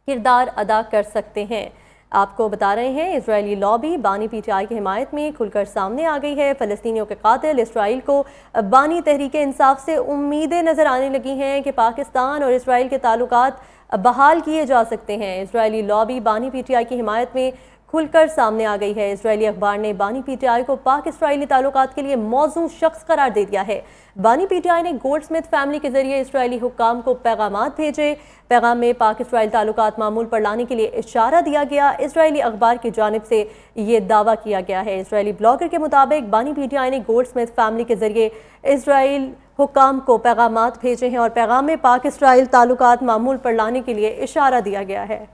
S1: کردار ادا کر سکتے ہیں۔ آپ کو بتا رہے ہیں اسرائیلی لابی بانی پی ٹی آئی کی حمایت میں کھل کر سامنے آ گئی ہے۔ فلسطینیوں کے قاتل اسرائیل کو بانی تحریک انصاف سے امیدیں نظر آنے لگی ہیں کہ پاکستان اور اسرائیل کے تعلقات بحال کیے جا سکتے ہیں۔ اسرائیلی لابی بانی پی ٹی آئی کی حمایت میں کھل کر سامنے آ گئی ہے۔ اسرائیلی اخبار نے بانی پی ٹی آئی کو پاک اسرائیلی تعلقات کے لیے موزوں شخص قرار دے دیا ہے۔ بانی پی ٹی آئی نے گولڈ سمتھ فیملی کے ذریعے اسرائیلی حکام کو پیغامات بھیجے۔ پیغام میں پاک اسرائیل تعلقات معمول پر لانے کے لیے اشارہ دیا گیا۔ اسرائیلی اخبار کی جانب سے یہ دعویٰ کیا گیا ہے۔ اسرائیلی بلاگر کے مطابق بانی پی ٹی آئی نے گولڈ سمتھ فیملی کے ذریعے اسرائیل حکام کو پیغامات بھیجے ہیں اور پیغام میں پاک اسرائیل تعلقات معمول پر لانے کے لیے اشارہ دیا گیا ہے۔